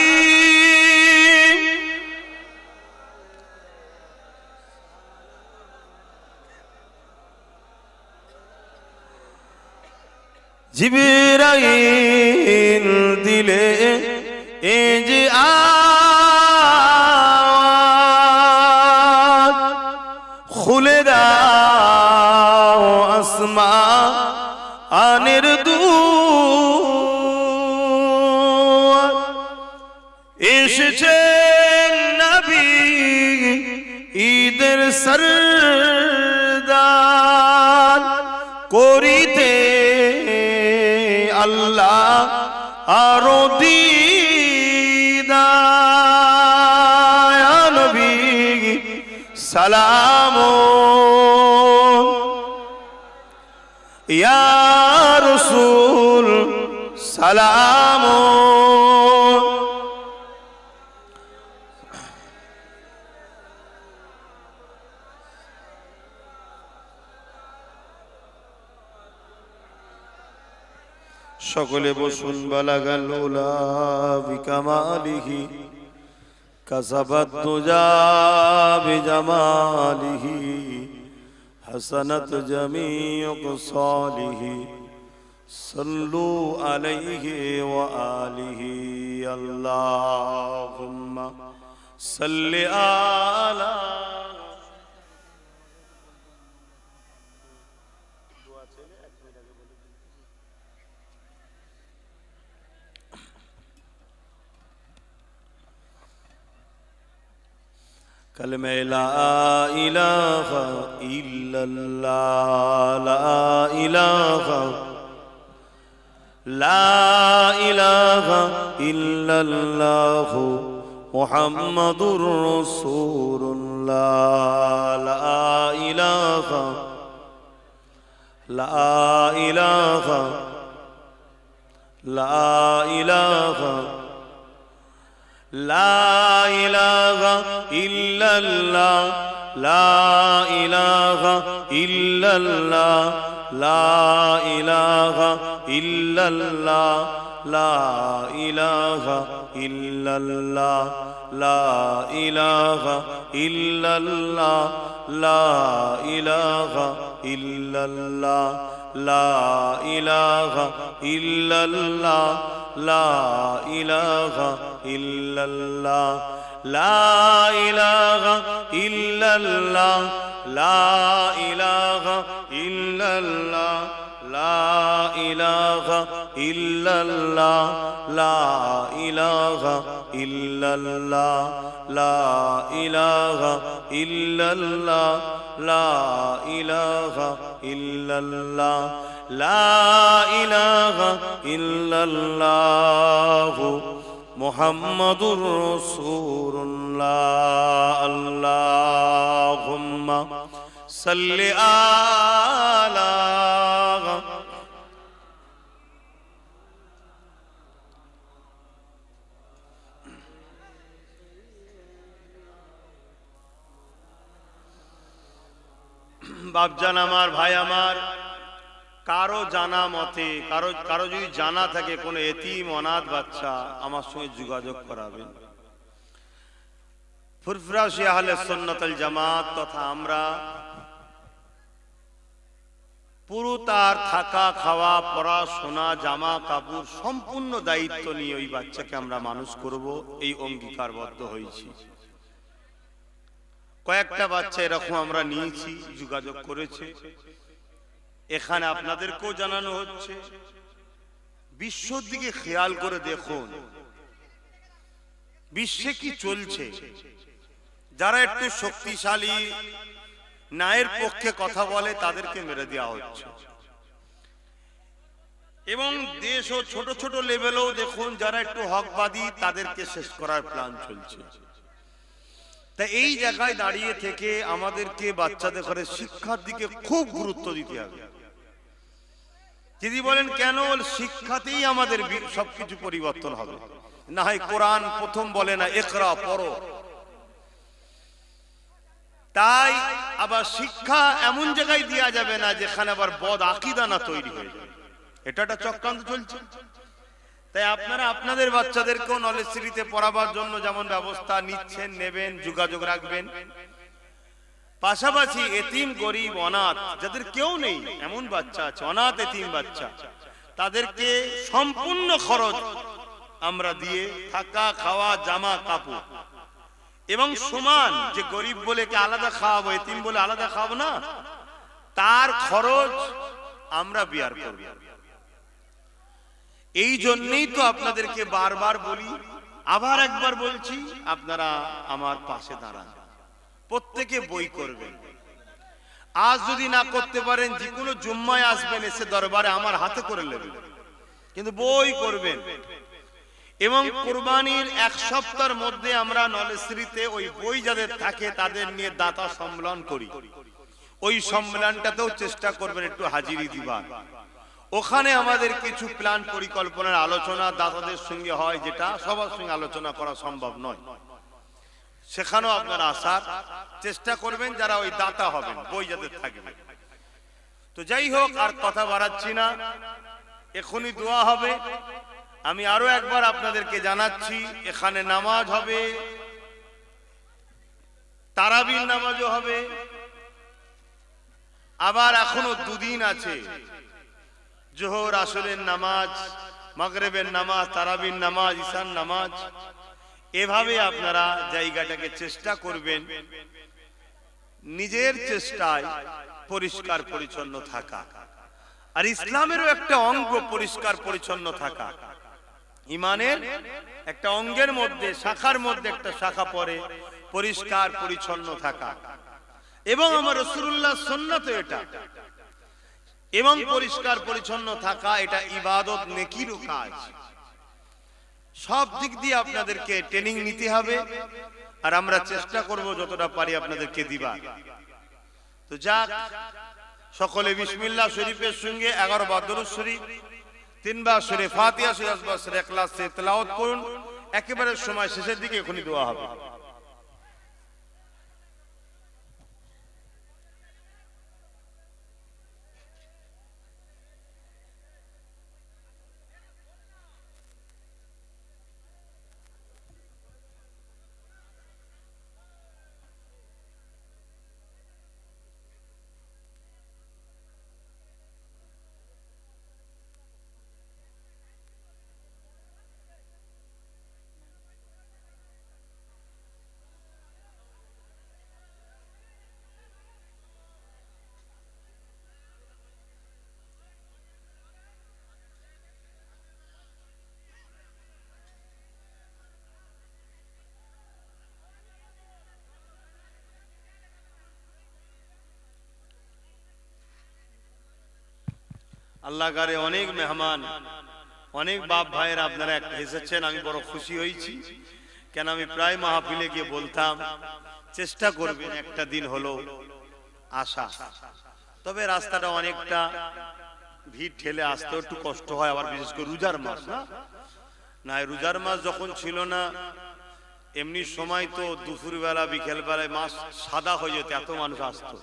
জিবরাইল দিলে এ যে আওয়াজ খুলে দাও আসমানের দুয়ার এসেছেন নবী ঈদের সরদার করিতে আল্লাহ আরো দিদার ইয়া নবী সালাম ইয়া রাসূল সালাম সকলে বসুন। বালাগাল উলা বিকামালিহি কাসাবাত তুজা বিজামালিহি হাসানাত জামিউ কসালিহি সাল্লু আলাইহি ওয়া আলিহি আল্লাহুম্মা সাল্লি আলা कलमे ला इलाहा इल्लल्लाह ला इलाहा इल्लल्लाह मुहम्मदुर रसूलुल्लाह ला इलाहा لا إله إلا الله لا إله إلا الله لا إله إلا الله لا إله إلا الله لا إله إلا الله لا إله إلا الله لا إله إلا الله لا إله إلا الله لا إله إلا الله لا إله إلا الله لا إله إلا الله لا إله إلا الله لا إله إلا الله لا إله إلا الله لا إله إلا الله محمد رسول الله اللهم আল্লাহুম্মা সাল্লি আলা বাপজান আমার, ভাই আমার, কারো জানা মতে কারো যদি জানা থাকে কোন এতিম অনাথ বাচ্চা, আমার সঙ্গে যোগাযোগ করাবেন। ফুরফুরাশি আহলে সুন্নাত ওয়াল জামাত তথা আমরা পুরো তার থাকা, খাওয়া, পড়াশোনা, জামা কাপড় সম্পূর্ণ দায়িত্ব নিয়ে ওই বাচ্চাকে আমরা মানুষ করব, এই অঙ্গীকারবদ্ধ হয়েছি। কয়েকটা বাচ্চা এরকম আমরা নিয়েছি, যোগাযোগ করেছে। এখানে আপনাদেরকেও জানানো হচ্ছে, বিশ্বর দিকে খেয়াল করে দেখুন বিশ্বে কি চলছে। যারা একটু শক্তিশালী, ন্যায়ের পক্ষে কথা বলে, তাদেরকে মেরে দেওয়া হচ্ছে। এবং দেশ ও ছোট ছোট লেভেলেও দেখুন, যারা একটু হকবাদী, তাদেরকে শেষ করার প্ল্যান চলছে। তা এই জায়গায় দাঁড়িয়ে থেকে আমাদেরকে বাচ্চাদের ঘরে শিক্ষার দিকে খুব গুরুত্ব দিতে হবে। যদি বলেন কেন, শিক্ষাতেই আমাদের সবকিছু পরিবর্তন হবে। না হয় কোরআন প্রথম বলে না ইকরা, পড়ো। তাই আবার শিক্ষা এমন জায়গায় দেওয়া যাবে না যেখানে আবার বদ আকীদা না তৈরি হয়ে যায়। এটা একটা চক্রান্ত চলছে। তাই আপনারা আপনাদের বাচ্চাদেরকেও নলেজ সিটিতে পড়াবার জন্য যেমন ব্যবস্থা নিচ্ছেন, নেবেন, যোগাযোগ রাখবেন। পাশাপাশি এতিম, গরিব, অনাথ যাদের কেউ নেই এমন বাচ্চা আছে, অনাথ এতিম বাচ্চা, তাদেরকে সম্পূর্ণ খরচ আমরা দিয়ে থাকা, খাওয়া, জামা কাপড় এবং সমান, যে গরিব বলে কি আলাদা খাওয়াবো, এতিম বলে আলাদা খাওয়াবো না, তার খরচ আমরা বিয়ার করব। এই জন্যই তো আপনাদেরকে বারবার বলি, আবার একবার বলছি, আপনারা আমার পাশে দাঁড়ান, প্রত্যেকে বই করবেন। আজ যদি না করতে পারেন, যে কোনো জুম্মায় আসবেন, এসে দরবারে আমার হাতে করে নেবেন, কিন্তু বই করবেন। এবং কুরবানির এক সপ্তাহের মধ্যে আমরা নলেজশ্রীতে ওই বই যাদের থাকে তাদের নিয়ে দাতা সম্মেলন করি। ওই সম্মেলনটাতেও চেষ্টা করবেন একটু হাজিরি দিবার। ওখানে আমাদের কিছু প্ল্যান, পরিকল্পনার আলোচনা দাতাদের সঙ্গে হয়, যেটা সবার সঙ্গে আলোচনা করা সম্ভব নয়। সেখানেও আপনারা আসার চেষ্টা করবেন, যারা ওই দাতা হবেন, বই যাদের থাকবে। তো যাই হোক, আর কথা বাড়াচ্ছি না, এখনই দোয়া হবে। আমি আরো একবার আপনাদেরকে জানাচ্ছি, এখানে নামাজ হবে, তারাবির নামাজও হবে। আবার এখনো দুদিন আছে, জোহর আসরের নামাজ, মাগরিবের নামাজ, তারাবির নামাজ, ঈশার নামাজ। এভাবে আপনারা জায়গাটাকে চেষ্টা করবেন নিজের চেষ্টায় পরিষ্কার পরিচ্ছন্ন থাকা। আর ইসলামেরও একটা অঙ্গ পরিষ্কার পরিচ্ছন্ন থাকা। ইমানের একটা অঙ্গের মধ্যে, শাখার মধ্যে একটা শাখা পড়ে পরিষ্কার পরিচ্ছন্ন থাকা। এবং আমার রাসূলুল্লাহ সুন্নাতে এটা, এবং পরিষ্কার পরিচ্ছন্ন থাকা এটা ইবাদত, নেকিরও কাজ। সব দিক দিয়ে আপনাদেরকে ট্রেনিং নিতে হবে, আর আমরা চেষ্টা করব যতটা পারি আপনাদেরকে দিবার। তো যাক, সকলে বিসমিল্লাহ শরীফের সঙ্গে 11 বার দরুদ শরীফ, 3 বার সূরা ফাতিহা, 10 বার সূরা ইখলাস তেলাওয়াত করুন। একেবারে সময় শেষের দিকে এখনই দোয়া হবে। আল্লাহ গারে অনেক মেহমান, অনেক বাপ ভাইয়ের আপনারা এসেছেন, আমি বড় খুশি হয়েছি। কেন আমি প্রায় মাহফিলে গিয়ে বলতাম, চেষ্টা করবেন একটা দিন হলো আসা, তবে রাস্তাটা অনেকটা ভিড় ঠেলে আসতে একটু কষ্ট হয়, আবার বিশেষ করে রোজার মাস না রোজার মাস যখন ছিল না এমনি সময় তো দুপুরবেলা বিকেল বেলায় মাছ সাদা হয়ে যেত, এত মানুষ আসতো।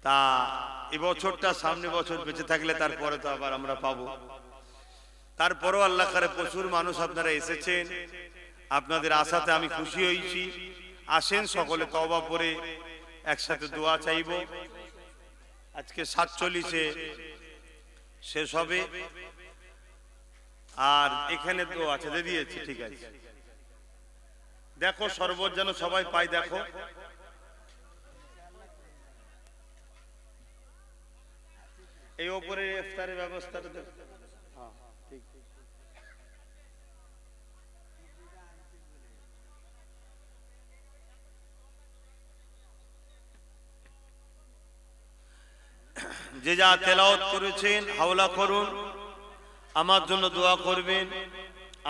তা এবছরটা সামনে বছর বেঁচে থাকলে তারপরে তো আবার আমরা পাবো। তারপরও আল্লাহ করে প্রচুর মানুষ আপনারা এসেছেন, আপনাদের আশাতে আমি খুশি হয়েছি। আসেন সকলে তওবা করে একসাথে দোয়া চাইব। আজকে 47-এ শেষ হবে, আর এখানে তো আছে দিয়েছে, ঠিক আছে। দেখো শরবত যেন সবাই পায়, দেখো এই ওপরে ইফতারের ব্যবস্থাটা দেখো। হ্যাঁ ঠিক। যে যা তেলাওয়াত করেছেন হাওলা করুন, আমার জন্য দোয়া করবেন,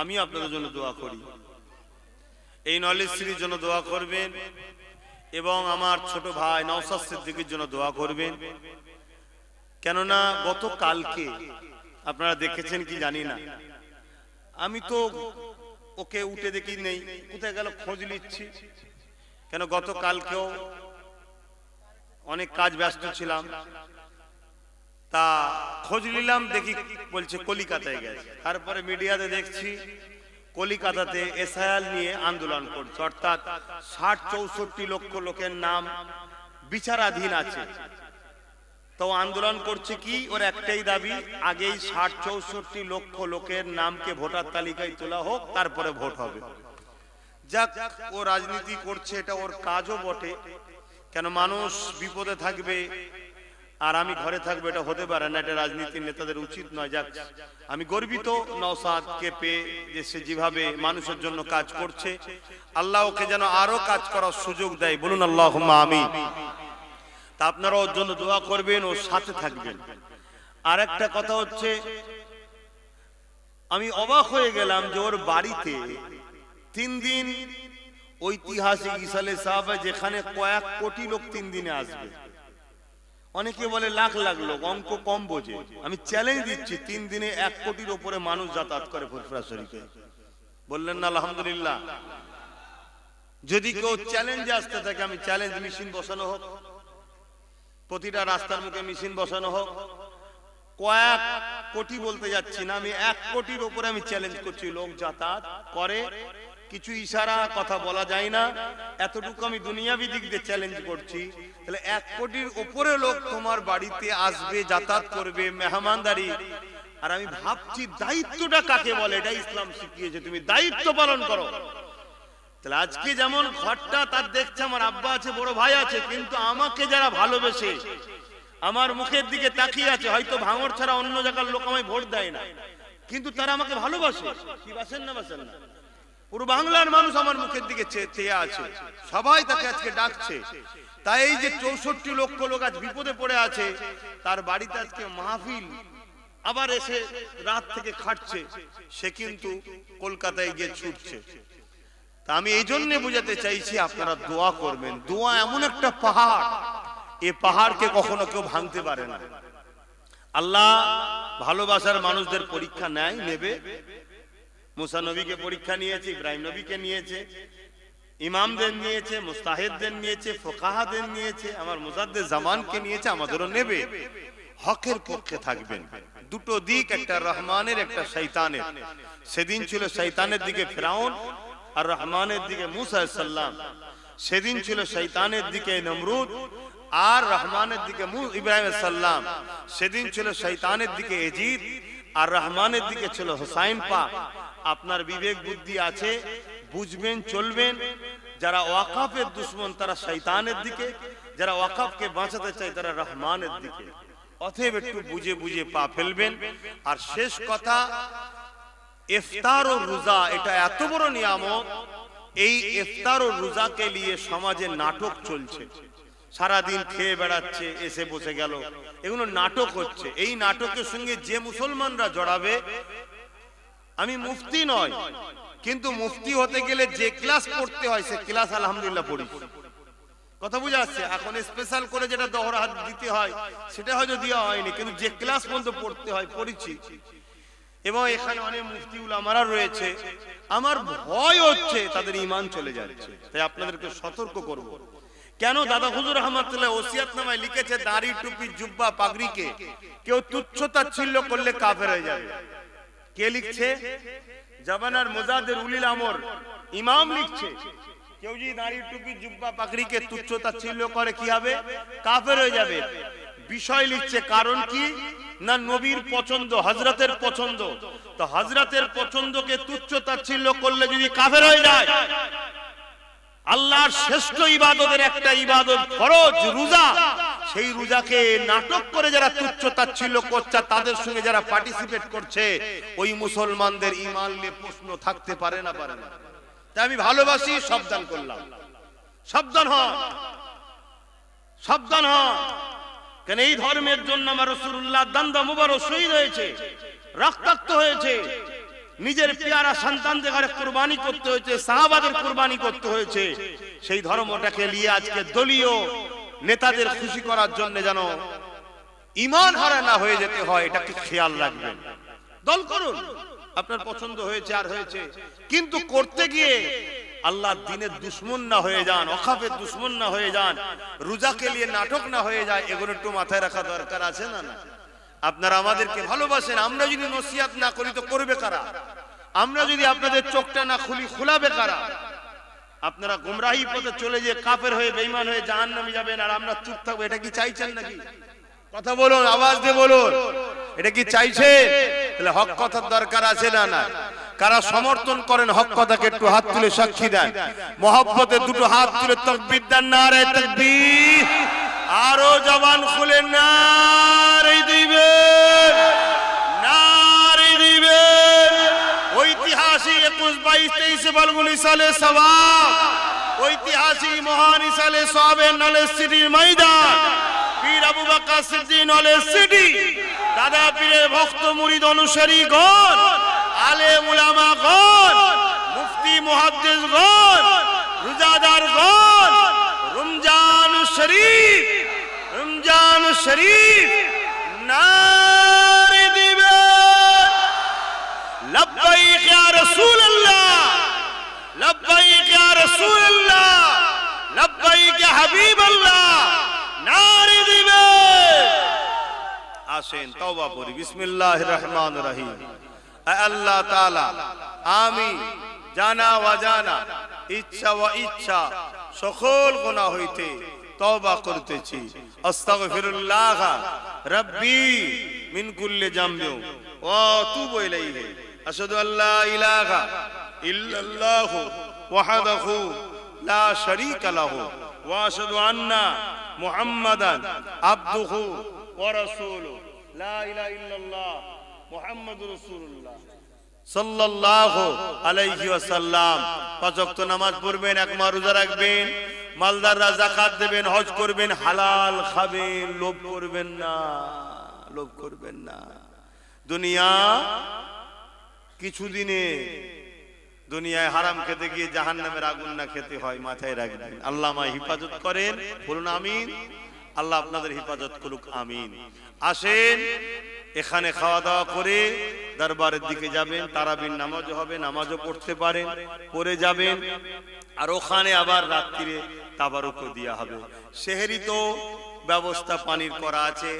আমি আপনাদের জন্য দোয়া করি। এই নলেজ সিরিজের জন্য দোয়া করবেন, এবং আমার ছোট ভাই নওশাদ সিদ্দিকীর জন্য দোয়া করবেন। কেননা গতকালকে আপনারা দেখেছেন কি জানি না, আমি তো ওকে উঠে দেখি নেই, কোথায় গেল খোঁজ নিচ্ছি। কেন গতকালকেও অনেক কাজ ব্যস্ত ছিলাম, তা খোঁজ নিলাম, দেখি বলছে কলিকাতায় গেছে। তারপরে মিডিয়াতে দেখছি কলিকাতাতে এসআইআর নিয়ে আন্দোলন করছে, অর্থাৎ ৬০-৬৪ লক্ষ লোকের নাম বিচারাধীন আছে। তো আন্দোলন করছে কি, ওর একটাই দাবি, আগেই ৬০-৬৪ লক্ষ লোকের নামকে ভোটার তালিকায় তোলা হোক, তারপরে ভোট হবে। যাক, ও রাজনীতি করছে, এটা ওর কাজও বটে। কেন মানুষ বিপদে থাকবে আর আমি ঘরে থাকবো, এটা হতে পারে না, এটা রাজনীতির নেতাদের উচিত নয়। যাক, আমি গর্বিত নওশাদকে পেয়ে, যে সে যেভাবে মানুষের জন্য কাজ করছে, আল্লাহ ওকে যেন আরো কাজ করার সুযোগ দেয়, বলুন আল্লাহুম্মা আমিন। তা আপনারা ওর জন্য দোয়া করবেন, ওর সাথে থাকবেন। আর একটা কথা হচ্ছে, আমি অবাক হয়ে গেলাম যে ওর বাড়িতে 3 দিন ঐতিহাসিক ইসালে সাহাবা, যেখানে কয়েক কোটি লোক 3 দিনে আসবে। অনেকে বলে লাখ লাখ লোক, অঙ্ক কম বোঝে। আমি চ্যালেঞ্জ দিচ্ছি, 3 দিনে 1 কোটির উপরে মানুষ যাতায়াত করে ফুরফুরা শরীফে। বললেন না আলহামদুলিল্লাহ? যদি কেউ চ্যালেঞ্জে আসতে থাকে, আমি চ্যালেঞ্জ, মেশিন বসানো হোক, প্রতিটা রাস্তার মুখে মেশিন বসানো হোক। কয়েক কোটি বলতে যাচ্ছি না, আমি 1 কোটির উপরে আমি চ্যালেঞ্জ করছি, লোক যাতায়াত করে। কিছু ইশারা কথা বলা যায় না, এতটুকু আমি দুনিয়াবি দিক দিয়ে চ্যালেঞ্জ করছি। তাহলে 1 কোটির উপরে লোক তোমার বাড়িতে আসবে, যাতায়াত করবে, মেহমানদারি। আর আমি ভাবছি দায়িত্বটা কাকে বলে, এটা ইসলাম শিখিয়েছে, তুমি দায়িত্ব পালন করো। তাহলে আজকে যেমন ঘরটা তার দেখছে, আমার আব্বা আছে, বড় ভাই আছে, কিন্তু আমাকে যারা ভালোবেসে আমার মুখের দিকে তাকিয়ে আছে, হয়তো ভাঙড় ছাড়া অন্য জায়গার লোক আমায় ভোট দেয় না, কিন্তু তারা আমাকে ভালোবাসে। কি বাসেন না বাসেন না? পুরো বাংলার মানুষ আমার মুখের দিকে চেয়ে আছে, সবাই তাকে আজকে ডাকছে। তাই এই যে 64 লক্ষ লোক আজ বিপদে পড়ে আছে, তার বাড়িতে আজকে মাহফিল, আবার এসে রাত থেকে খাটছে, সে কিন্তু কলকাতায় গিয়ে ছুটছে। তা আমি এই জন্য বুঝাতে চাইছি, আপনারা দোয়া করবেন। দোয়া এমন একটা পাহাড়, এই পাহাড়কে কখনো কেউ ভাঙতে পারে না। আল্লাহ ভালোবাসার মানুষদের পরীক্ষা নেবে। মুসা নবীকে পরীক্ষা নিয়েছে, ইব্রাহিম নবীকে নিয়েছে, ইমামদের নিয়েছে, মুস্তাহিদদের নিয়েছে, ফুকাহাদের নিয়েছে, আমার মুজাদ্দিদ জামানকে নিয়েছে, আমাদেরও নেবে। হকের পক্ষে থাকবেন। দুটো দিক, একটা রহমানের, একটা শয়তানের। সেদিন ছিল শয়তানের দিকে ফিরাউন, আর রহমানের দিকে মুসা আলাইহিস সালাম। সেদিন ছিল শয়তানের দিকে নমরুদ, আর রহমানের দিকে ইব্রাহিম আলাইহিস সালাম। সেদিন ছিল শয়তানের দিকে এজিদ, আর রহমানের দিকে ছিল হুসাইন পাক। আপনার বিবেক বুদ্ধি আছে, বুঝবেন, চলবেন। যারা ওয়াকাফের দুশমন তারা শয়তানের দিকে, যারা ওয়াকাফকে বাঁচাতে চায় তারা রহমানের দিকে। অতএব একটু বুঝে বুঝে পা ফেলবেন। আর শেষ কথা, ইফতার ও রোজা এটা এত বড় নিয়ামত, এই ইফতার ও রোজাকে নিয়ে সমাজে নাটক চলছে। সারাদিন খেয়ে বেড়াচ্ছে, এসে বসে গেল, এগুলো নাটক হচ্ছে। এই নাটকের সঙ্গে যে মুসলমানরা জড়াবে, আমি মুফতি নয়, কিন্তু মুফতি হতে গেলে যে ক্লাস পড়তে হয় সে ক্লাস আলহামদুলিল্লাহ পড়ি। কথা বুঝা যাচ্ছে? এখন স্পেশাল করে যেটা দহরা হাত দিতে হয় সেটা হয়তো দেওয়া হয়নি, কিন্তু যে ক্লাস পর্যন্ত পড়তে হয় পড়েছি। এবং এখানে অনেক মুফতি উলামারা রয়েছে, আমার ভয় হচ্ছে তাদের ঈমান চলে যাচ্ছে, তাই আপনাদেরকে সতর্ক করব। কেন দাদা হুজুর রহমাতুল্লাহ ওসিয়াতনামায় লিখেছে দাড়ি টুপি জুব্বা পাগড়িকে কেউ তুচ্ছ তাচ্ছিল্য করলে কাফের হয়ে যাবে। কে লিখছে? জামানার মুজাদ্দিদ উলিল আমর ইমাম লিখছে, কেউ যদি দাড়ি টুপি জুব্বা পাগড়িকে তুচ্ছ তাচ্ছিল্য করে কি হবে? কাফের হয়ে যাবে। বিষয় লিখছে, কারণ কি না নবীর পছন্দ, হযরতের পছন্দ। তো হযরতের পছন্দকে তুচ্ছ তাচ্ছিল্য করলে যদি কাফের হয়ে যায়, আল্লাহর শ্রেষ্ঠ ইবাদতের একটা ইবাদত ফরজ রোজা, সেই রোজাকে নাটক করে যারা তুচ্ছ তাচ্ছিল্য করছে, তাদের সঙ্গে যারা পার্টিসিপেট করছে, ওই মুসলমানদের ঈমান নিয়ে প্রশ্ন থাকতে পারে না, পারে না। তাই আমি ভালোবাসি, সাবধান করলাম, সাবধান হন, সাবধান হন। কেন এই ধর্মের জন্য আমার রাসূলুল্লাহ দান্দা মুবারক শহীদ হয়েছে, রক্তাক্ত হয়েছে, নিজের পেয়ারা সন্তানদের ঘরে কুরবানি করতে হয়েছে, সাহাবাদের কুরবানি করতে হয়েছে। সেই ধর্মটাকে নিয়ে আজকে দলীয় নেতাদের খুশি করার জন্য যেন ঈমান হারা না হয়ে যেতে হয়, এটাকে খেয়াল রাখবেন। দল করুন, আপনার পছন্দ হয়েছে আর হয়েছে, কিন্তু করতে গিয়ে আল্লাহর দ্বীনের দুশমন না হয়ে যান, ওয়াকফের দুশমন না হয়ে যান, রোজাকে নিয়ে নাটক না হয়ে যায়, এগুলো একটু মাথায় রাখা দরকার আছে না? না, আপনারা আমাদেরকে ভালোবাসেন, আমরা যদি নসিহত না করি তো করবে কারা? আমরা যদি আপনাদের চোখটা না খুলি, খোলাবে কারা? আপনারা গুমরাহি পথে চলে যে কাফের হয়ে বেঈমান হয়ে জাহান্নামে যাবেন, আর আমরা চুপ থাকবো, এটা কি চাইছেন নাকি? কথা বলুন, আওয়াজ দিয়ে বলুন, এটা কি চাইছেন? তাহলে হক কথার দরকার আছে না? না। কারা সমর্থন করেন হক কথাকে একটু হাত তুলে সাক্ষী দেন, মহব্বতে দুটো হাত তুলে তাকবীর দেন, নারে তাকবীর। আরো জবান খুলে নারে দিবেন, নারে দিবেন। ঐতিহাসিক 21, 22, 23 ফাল্গুন সালে সওয়াব, ঐতিহাসিক মহান সালে সওয়াবের নলেজ সিটির ময়দান, পীর আবু বকর সিদ্দিক নলেজ সিটি, দাদা পীরের ভক্ত মুরিদ অনুসারী গণ, আলেম উলামা গণ, মুফতি মুহাদ্দিস গণ, রোজাদার গণ, রমজান শরীফ, রমজান শরীফ নারে দিবেন। লব্বাইক ইয়া রাসূলুল্লাহ, লব্বাইক ইয়া রাসূলুল্লাহ, লব্বাইক ইয়া হাবিবাল্লাহ, নারে দিবেন। আসেন তওবা করি, বিসমিল্লাহির রহমানির রহিম। আল্লাহ তাআলা আমি জানা ওয়াজানা, ইচ্ছা ওয়া ইচ্ছা সকল গুনাহ হইতে তওবা করতেছি। আস্তাগফিরুল্লাহ রাব্বি মিন কুল্লি যামবি ওয়া আতুবু ইলাইহি। আশহাদু আল্লা ইলাহা ইল্লাল্লাহ ওয়াহদাহু লা শারীকা লাহু ওয়া আশহাদু আন্না মুহাম্মাদান আবদুহু ওয়া রাসূলুহু। লা ইলাহা ইল্লাল্লাহ মুহাম্মাদুর রাসূলুল্লাহ সাল্লাল্লাহু আলাইহি ওয়াসাল্লাম। পাঁচ ওয়াক্ত নামাজ পড়বেন, এক মাস রোজা রাখবেন, মালদাররা যাকাত দেবেন, হজ করবেন, হালাল খাবেন, লোভ করবেন না, লোভ করবেন না। দুনিয়া কিছুদিনে, দুনিয়ায় হারাম খেতে গিয়ে জাহান্নামের আগুন না খেতে হয়, মাথায় রাখবেন। আল্লাহ আমায় হেফাজত করেন, বলুন আমিন। আল্লাহ আপনাদের হেফাজত করুক, আমিন। আসেন এখানে খাওয়া দাওয়া করে দরবারের দিকে যাবেন, তারাবির নামাজও হবে, নামাজও পড়তে পারেন, পড়ে যাবেন। আর ওখানে আবার রাত্রিরে তাবারুকও দেওয়া হবে। সেহরি তো ব্যবস্থা পানির করা আছে,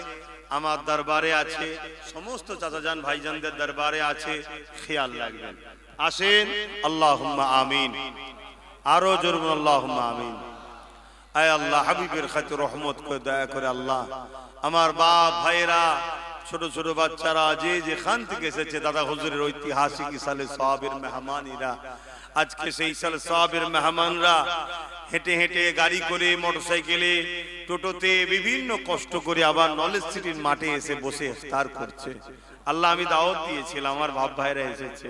আমার দরবারে আছে, সমস্ত চাচাজান ভাইজানদের দরবারে আছে, খেয়াল রাখবেন। আসেন, আল্লাহুম্মা আমিন। আরো জোরে আল্লাহুম্মা আমিন। আয় আল্লাহ, হাবিবের খাতির রহমত করে দয়া করে আল্লাহ, আমার বাপ ভাইরা, ছোট ছোট বাচ্চারা যে যেখান থেকে এসেছে দাদা হুজুরের ঐতিহাসিক সালে সওয়াবের মেহমানিরা, আজকে সেই সালে সওয়াবের মেহমানরা হেঁটে হেঁটে, গাড়ি করে, মোটরসাইকেলে, টোটোতে, বিভিন্ন কষ্ট করে আবার নলেজ সিটির মাঠে এসে বসে ইফতার করছে। আল্লাহ, আমি দাওয়াত দিয়েছিলাম, আমার বাপ ভাইরা এসেছে,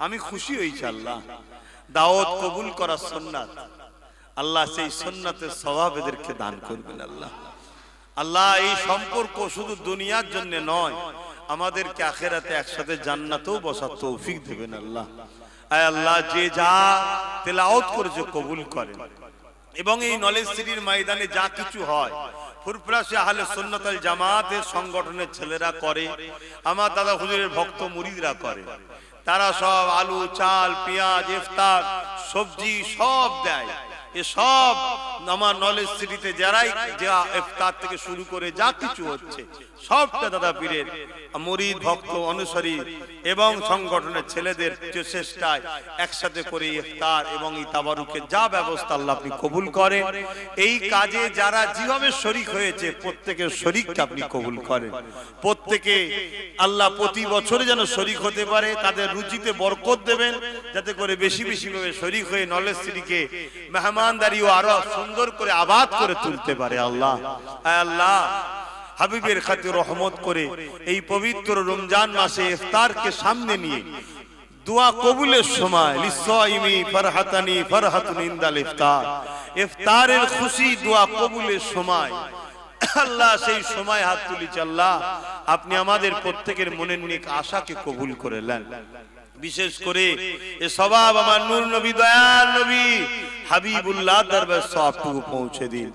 আমি খুশি হয়েছি। আল্লাহ, দাওয়াত কবুল করার সুন্নাত, আল্লাহ সেই সুন্নাতের সওয়াব এদেরকে দান করবেন। আল্লাহ, আল্লাহ এই সম্পর্ক শুধু দুনিয়ার জন্য নয়, আমাদেরকে আখিরাতে একসাথে জান্নাতেও বসার তৌফিক দেবেন। আল্লাহ, আয় আল্লাহ, যে যা তেলাওয়াত করেছে কবুল করেন, এবং এই নলেজ সিটির ময়দানে যা কিছু হয় ফুরফুরাশে আহলে সুন্নাত ওয়াল জামাতের সংগঠনের ছেলেরা করে, আমার দাদা হুজুরের ভক্ত মুরিদরা করে। তারা সব আলু, চাল, পেঁয়াজ, ইফতার, সবজি সব দেয়। এ সব আমার নলেজ সিটিতে যারাই যা ইফতার থেকে শুরু করে যা কিছু হচ্ছে সবটা দাদা পীরের মুরিদ, ভক্ত, অনুসারী এবং সংগঠনের ছেলেদের চেষ্টায় একসাথে করে ইফতার এবং এই তাবারুকের যা ব্যবস্থা আল্লাহ আপনি কবুল করেন। এই কাজে যারা যেভাবে শরীক হয়েছে প্রত্যেকের শরীককে আপনি কবুল করেন। প্রত্যেকে আল্লাহ প্রতি বছরে যেন শরীক হতে পারে, তাদের রুচিতে বরকত দেবেন, যাতে করে বেশি বেশি ভাবে শরীক হয়ে নলেজ সিটিকে মেহমানদারি ও আরো সুন্দর করে আবাদ করে তুলতে পারে। আল্লাহ আল্লাহ হাবিবের খাতির রহমত করে এই পবিত্র রমজান মাসে ইফতারকে সামনে নিয়ে দোয়া কবুলের সময় লিসাইমি ফরহাতানি ফরহাতুন ইনদাল ইফতার, ইফতারের খুশি দোয়া কবুলের সময় আল্লাহ সেই সময় হাত তুলেছি। আল্লাহ আপনি আমাদের প্রত্যেকের মনের নেক আশাকে কবুল করে নেন। বিশেষ করে এ সওয়াব আমার নূর নবী, দয়াল নবী হাবিবুল্লাহ দরবার সওয়াবটুকু পৌঁছে দিন।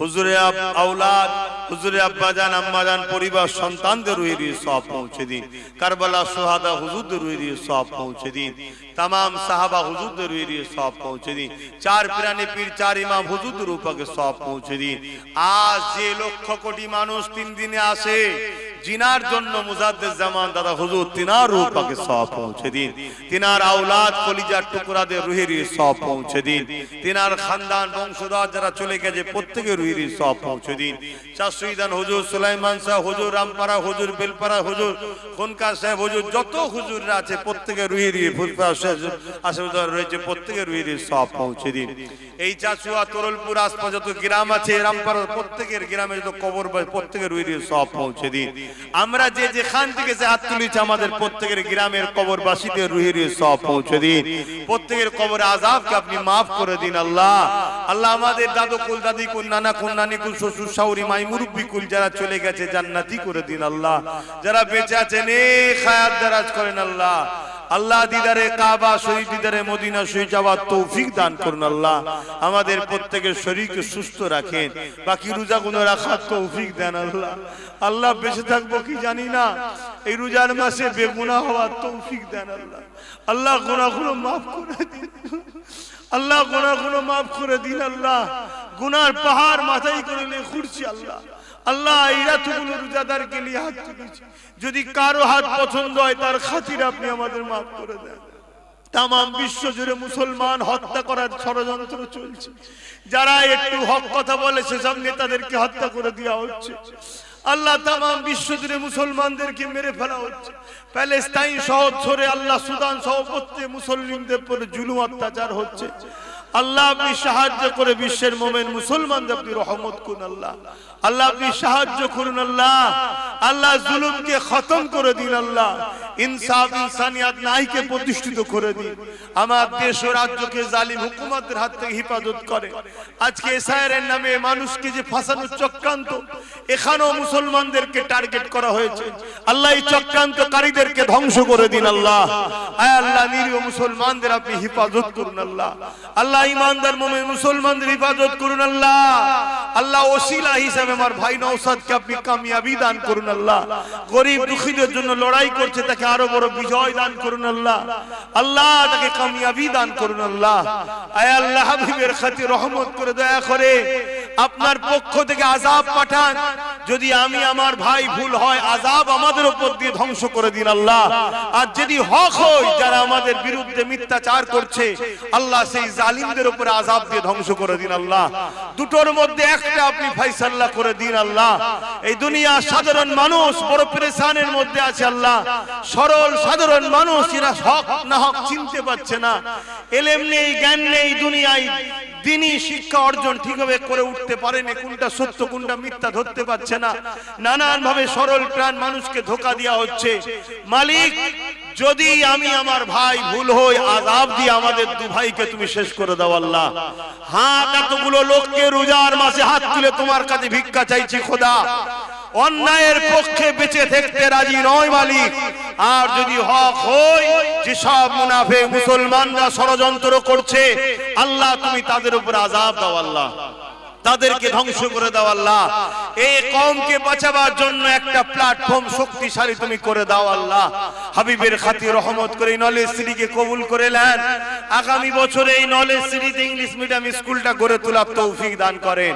হুজুরে আওলাদ, হুজুরে আব্বাজান, আম্মাজান, পরিবার, সন্তানদের রুহের সওয়াব পৌঁছে দিন। কারবালা সুহাদা হুজুরদের রুহের সওয়াব পৌঁছে দিন। तमाम साहबा हुजूरদের রুহের সওয়াব পৌঁছে দিন। চার পিরানি পীর, চার ইমাম হুজুরদের রূপকে সওয়াব পৌঁছে দিন। আজ যে লক্ষ কোটি মানুষ 3 দিনে আসে জিনার জন্য মুজাদ্দিদ জামান দাদা হুজুর তিনার রূপকে সওয়াব পৌঁছে দিন। তিনার আওলাদ কলিজার টুকরাদের রুহের সওয়াব পৌঁছে দিন। তিনার খানদান বংশধর যারা চলে গেছে প্রত্যেকের রুহের সওয়াব পৌঁছে দিন। শাহ সুইদান হুজুর, সুলাইমান শাহ হুজুর, রামপাড়া হুজুর, বেলপাড়া হুজুর, খনকা সাহেব হুজুর, যত হুজুররা আছে প্রত্যেকের রুহের ফুরফুরা আশেপাশে রয়েছে প্রত্যেকের রুহের সওয়াব পৌঁছে দিন। এই চাচুয়া, তরলপুর আশপাশ যত গ্রাম আছে, রামপাড়া প্রত্যেকের গ্রামে যত কবর প্রত্যেকের রুহের সওয়াব পৌঁছে দিন। আমরা যে যেখান থেকে হাত তুলেছি আমাদের প্রত্যেকের গ্রামের কবরবাসীদের রুহের সওয়াব পৌঁছে দিন। প্রত্যেকের কবর আযাবকে আপনি maaf করে দিন। আল্লাহ আল্লাহ আমাদের দাদু কুল, দাদি কুল, নানা কুল, নানি কুল, শ্বশুর শাশুড়ি, মাই মুরব্বি কুল যারা চলে গেছে জান্নাতি করে দিন। আল্লাহ যারা বেঁচে আছেন নেক হায়াত দারাজ করেন। আল্লাহ আল্লাহ দিদারে কাবা শরীফ, দিদারে মদিনা শরীফ যাওয়ার তৌফিক দান করুন। আল্লাহ আমাদের প্রত্যেকের শরীরকে সুস্থ রাখেন, বাকি রোজাগুলো রাখার তৌফিক দেন। আল্লাহ আল্লাহ বেঁচে থাকবো কি জানি না, এই রোজার মাসে বেগুনাহ হওয়ার তৌফিক দেন। আল্লাহ আল্লাহ গুনাহগুলো maaf করে দিন। আল্লাহ গুনাহগুলো maaf করে দিন। আল্লাহ গুনার পাহাড় মাথায় করে নিয়ে ঘুরছি। আল্লাহ আল্লাহ এই রাতগুলো রোজাদারকে নিয়ে হাত তুলেছি, যদি কারো হাত পছন্দ হয় তার খাতিরে আপনি আমাদের maaf করে দেন। তাম বিশ্ব জুড়ে মুসলমান হত্যা করার ষড়যন্ত্র চলছে, যারা একটু হক কথা বলে সেসব নেতাদেরকে হত্যা করে দেওয়া হচ্ছে। আল্লাহ তাম বিশ্ব জুড়ে মুসলমানদেরকে মেরে ফেলা হচ্ছে। প্যালেস্তাইন শহর ধরে আল্লাহ সুদান সহ প্রত্যেক মুসলিমদের উপরে জুলুম অত্যাচার হচ্ছে। আল্লাহ আপনি সাহায্য করে বিশ্বের মোমেন মুসলমানদের আপনি রহমত করুন। আল্লাহ আল্লাহ আপনি সাহায্য করুন। আল্লাহ আল্লাহ জুলুমকে খতম করে দিন। আল্লাহ ইনসাফ ইনসানিয়াত ন্যায়কে প্রতিষ্ঠিত করে দিন। আমার দেশ ও রাজ্যকে জালিম হুকুমতের হাত থেকে হেফাজত করে। আজকে এসআইআরের নামে মানুষকে যে ফাঁসানোর চক্রান্ত, এখানেও মুসলমানদেরকে টার্গেট করা হয়েছে। আল্লাহ এই চক্রান্তকারীদেরকে ধ্বংস করে দিন। আল্লাহ আয় আল্লাহ নিরীহ মুসলমানদের আপনি হেফাজত করুন। আল্লাহ আল্লাহ ইমানদার মুমিন মুসলমানদের হেফাজত করুন। আল্লাহ আল্লাহ ওসিলা হিসেবে আমার ভাই নওশাদকে আপনি কামিয়াবি দান করুন। আল্লাহ গরিব দুঃখীদের জন্য লড়াই করছে, তাকে আরো বড় বিজয় দান করুন। আল্লাহ আল্লাহ তাকে কামিয়াবি দান করুন। আল্লাহ আয় আল্লাহ হাবিবের খাতির রহমত করে দয়া করে আপনার পক্ষ থেকে আযাব পাঠান। যদি আমি আমার ভাই ভুল হয় আযাব আমাদের উপর দিয়ে ধ্বংস করে দিন। আল্লাহ আর যদি হক হয় যারা আমাদের বিরুদ্ধে মিথ্যাচার করছে, আল্লাহ সেই জালিমদের উপর আযাব দিয়ে ধ্বংস করে দিন। আল্লাহ দুটোর মধ্যে একটা আপনি ফয়সালা করে দিন। আল্লাহ এই দুনিয়া সাধারণ মানুষ বড় পেরেশানের মধ্যে আছে। আল্লাহ সরল সাধারণ মানুষ এরা হক না হক চিনতে পারছে না, এলেম নেই, জ্ঞান নেই, দুনিয়ায় দিনী শিক্ষা অর্জন ঠিকভাবে করে উঠতে পারেনি, কোনটা সত্য কোনটা মিথ্যা ধরতে পারছে না। নানান ভাবে সরল প্রাণ মানুষকে ধোঁকা দেওয়া হচ্ছে। মালিক যদি আমি আমার ভাই ভুল হই আযাব দিয়ে আমাদের দু ভাইকে তুমি শেষ করে দাও। আল্লাহ হ্যাঁ কতগুলো লোককে রোজার মাসে হাত তুলে তোমার কাছে ভিক্ষা চাইছি খোদা, অন্যায়ের পক্ষে বেঁচে থাকতে রাজি নয় মালিক। আর যদি হক হয় যে সব মুনাফিক মুসলমানরা ষড়যন্ত্র করছে, আল্লাহ তুমি তাদের উপর আযাব দাও আল্লাহ, তাদেরকে ধ্বংস করে দাও আল্লাহ। এই কওমকে বাঁচাবার জন্য একটা প্ল্যাটফর্ম শক্তিশালী তুমি করে দাও আল্লাহ। হাবিবের খাতির রহমত করে নলেজ সিটিকে কবুল করে নেন। আগামী বছরে এই নলেজ সিটিতে ইংলিশ মিডিয়াম স্কুলটা গড়ে তোলার তৌফিক দান করেন।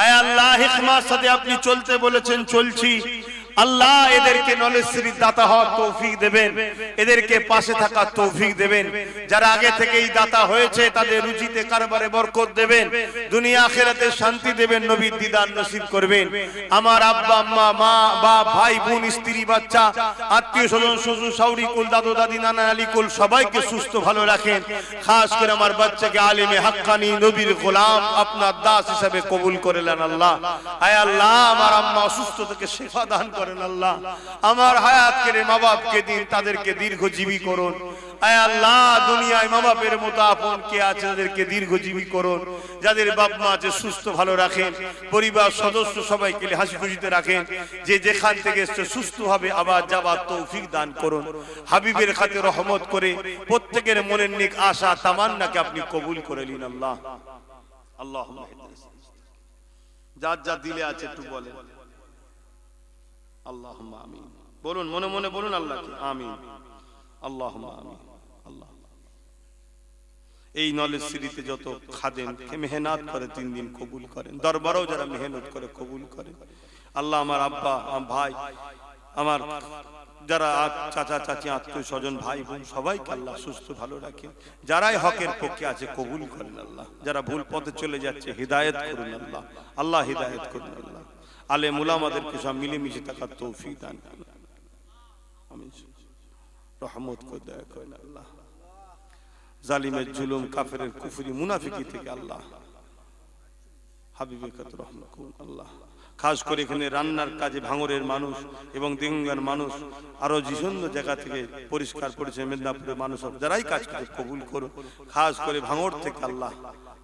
আয় আল্লাহ, হিকমার সাথে আপনি চলতে বলেছেন, চলছি। আল্লাহ এদেরকে নলেজ সিটির দাতা হওয়ার তৌফিক দেবেন, এদেরকে পাশে থাকার তৌফিক দেবেন। যারা আগে থেকেই দাতা হয়েছে তাদের রুজিতে কারবারে বরকত দেবেন, দুনিয়া আখিরাতে শান্তি দেবেন, নবীর দিদার নসিব করবেন। আমার আব্বা আম্মা, মা বাপ, ভাই বোন, স্ত্রী বাচ্চা, আত্মীয় স্বজন, শ্বশুর শাশুড়ি কুল, দাদু দাদি, নানা নানি কুল সবাইকে সুস্থ ভালো রাখেন। খাস করে আমার বাচ্চাকে আলেমে হাক্কানি, নবীর গোলাম, আপনার দাস হিসেবে কবুল করে নেন আল্লাহ। আয় আল্লাহ, আমার আম্মা অসুস্থ থেকে শিফা দান করেন আল্লাহ। আমার হায়াত কেড়ে মা বাপকে দিন, তাদেরকে দীর্ঘজীবী করুন। আয় আল্লাহ, দুনিয়ায় মা বাপের মতো আপন কে আছে তাদেরকে দীর্ঘজীবী করুন। যাদের বাপ মা আছে সুস্থ ভালো রাখেন, পরিবার সদস্য সবাইকে হাসি খুশিতে রাখেন। যে যেখান থেকে এসছে সুস্থ ভাবে আবার যাবার তৌফিক দান করুন। হাবিবের খাতে রহমত করে প্রত্যেকের মনের নেক আশা তামান্নাকে আপনি কবুল করে নিন আল্লাহ। আল্লাহুম্মা যার যা দিলে আছে একটু বলেন আল্লাহুম্মা আমিন। বলুন, মনে মনে বলুন আল্লাহকে আমিন, আল্লাহুম্মা আমিন। আল্লাহ এই নলেজ সিটিতে যত খাদেম মেহনত করে 3 দিন কবুল করেন, দরবারেও যারা মেহনত করে কবুল করেন আল্লাহ। আমার আব্বা, আমার ভাই, আমার যারা চাচা চাচি, আত্মীয় স্বজন, ভাই বোন সবাইকে আল্লাহ সুস্থ ভালো রাখেন। যারাই হকের পক্ষে আছে কবুল করেন আল্লাহ। যারা ভুল পথে চলে যাচ্ছে হিদায়াত করুন আল্লাহ। আল্লাহ হিদায়াত করুন আল্লাহ। আলেম উলামাদেরকে সব মিলেমিশে থাকার তৌফিক দান করুন। আমিন। রহমত করে দয়া করেন আল্লাহ। জালিমের জুলুম, কাফেরের কুফরি, মুনাফিকি থেকে আল্লাহ হাবিবের কাছে রহমত করুন আল্লাহ। খাস করে এখানে রান্নার কাজে ভাঙরের মানুষ এবং দিঙ্গার মানুষ, আরো বিভিন্ন জায়গা থেকে পরিষ্কার পরিচ্ছন্ন মেদিনীপুরের মানুষ যারাই কাজ করে কবুল করুন। খাস করে ভাঙর থেকে আল্লাহ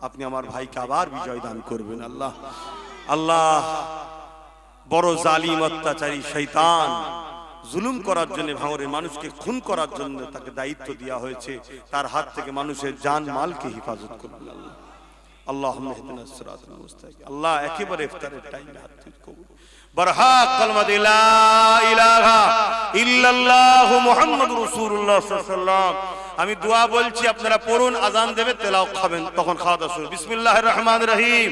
আপনি আমার ভাইকে আবার বিজয় দান করবেন আল্লাহ। আল্লাহ বড় জালিম অত্যাচারী শয়তান জুলুম করার জন্য, ভাঙরের মানুষকে খুন করার জন্য তাকে দায়িত্ব দেওয়া হয়েছে, তার হাত থেকে মানুষের জান মালকে হেফাজত করবেন আল্লাহ। আল্লাহুম্মা ইহদিনাস সিরাতাল মুস্তাকিম। আল্লাহ একেবারে ইফতারের টাইমে হাত তুলে কবুল বারহাক কালমা লা ইলাহা ইল্লাল্লাহু মুহাম্মাদুর রাসূলুল্লাহ সাল্লাল্লাহু আলাইহি ওয়াসাল্লাম। আমি দোয়া বলছি, আপনারা পড়ুন, আজান দেবে, তেলাওয়াত খাবেন, তখন খাওয়া দাওয়া শুরু। বিসমিল্লাহির রহমানির রহিম।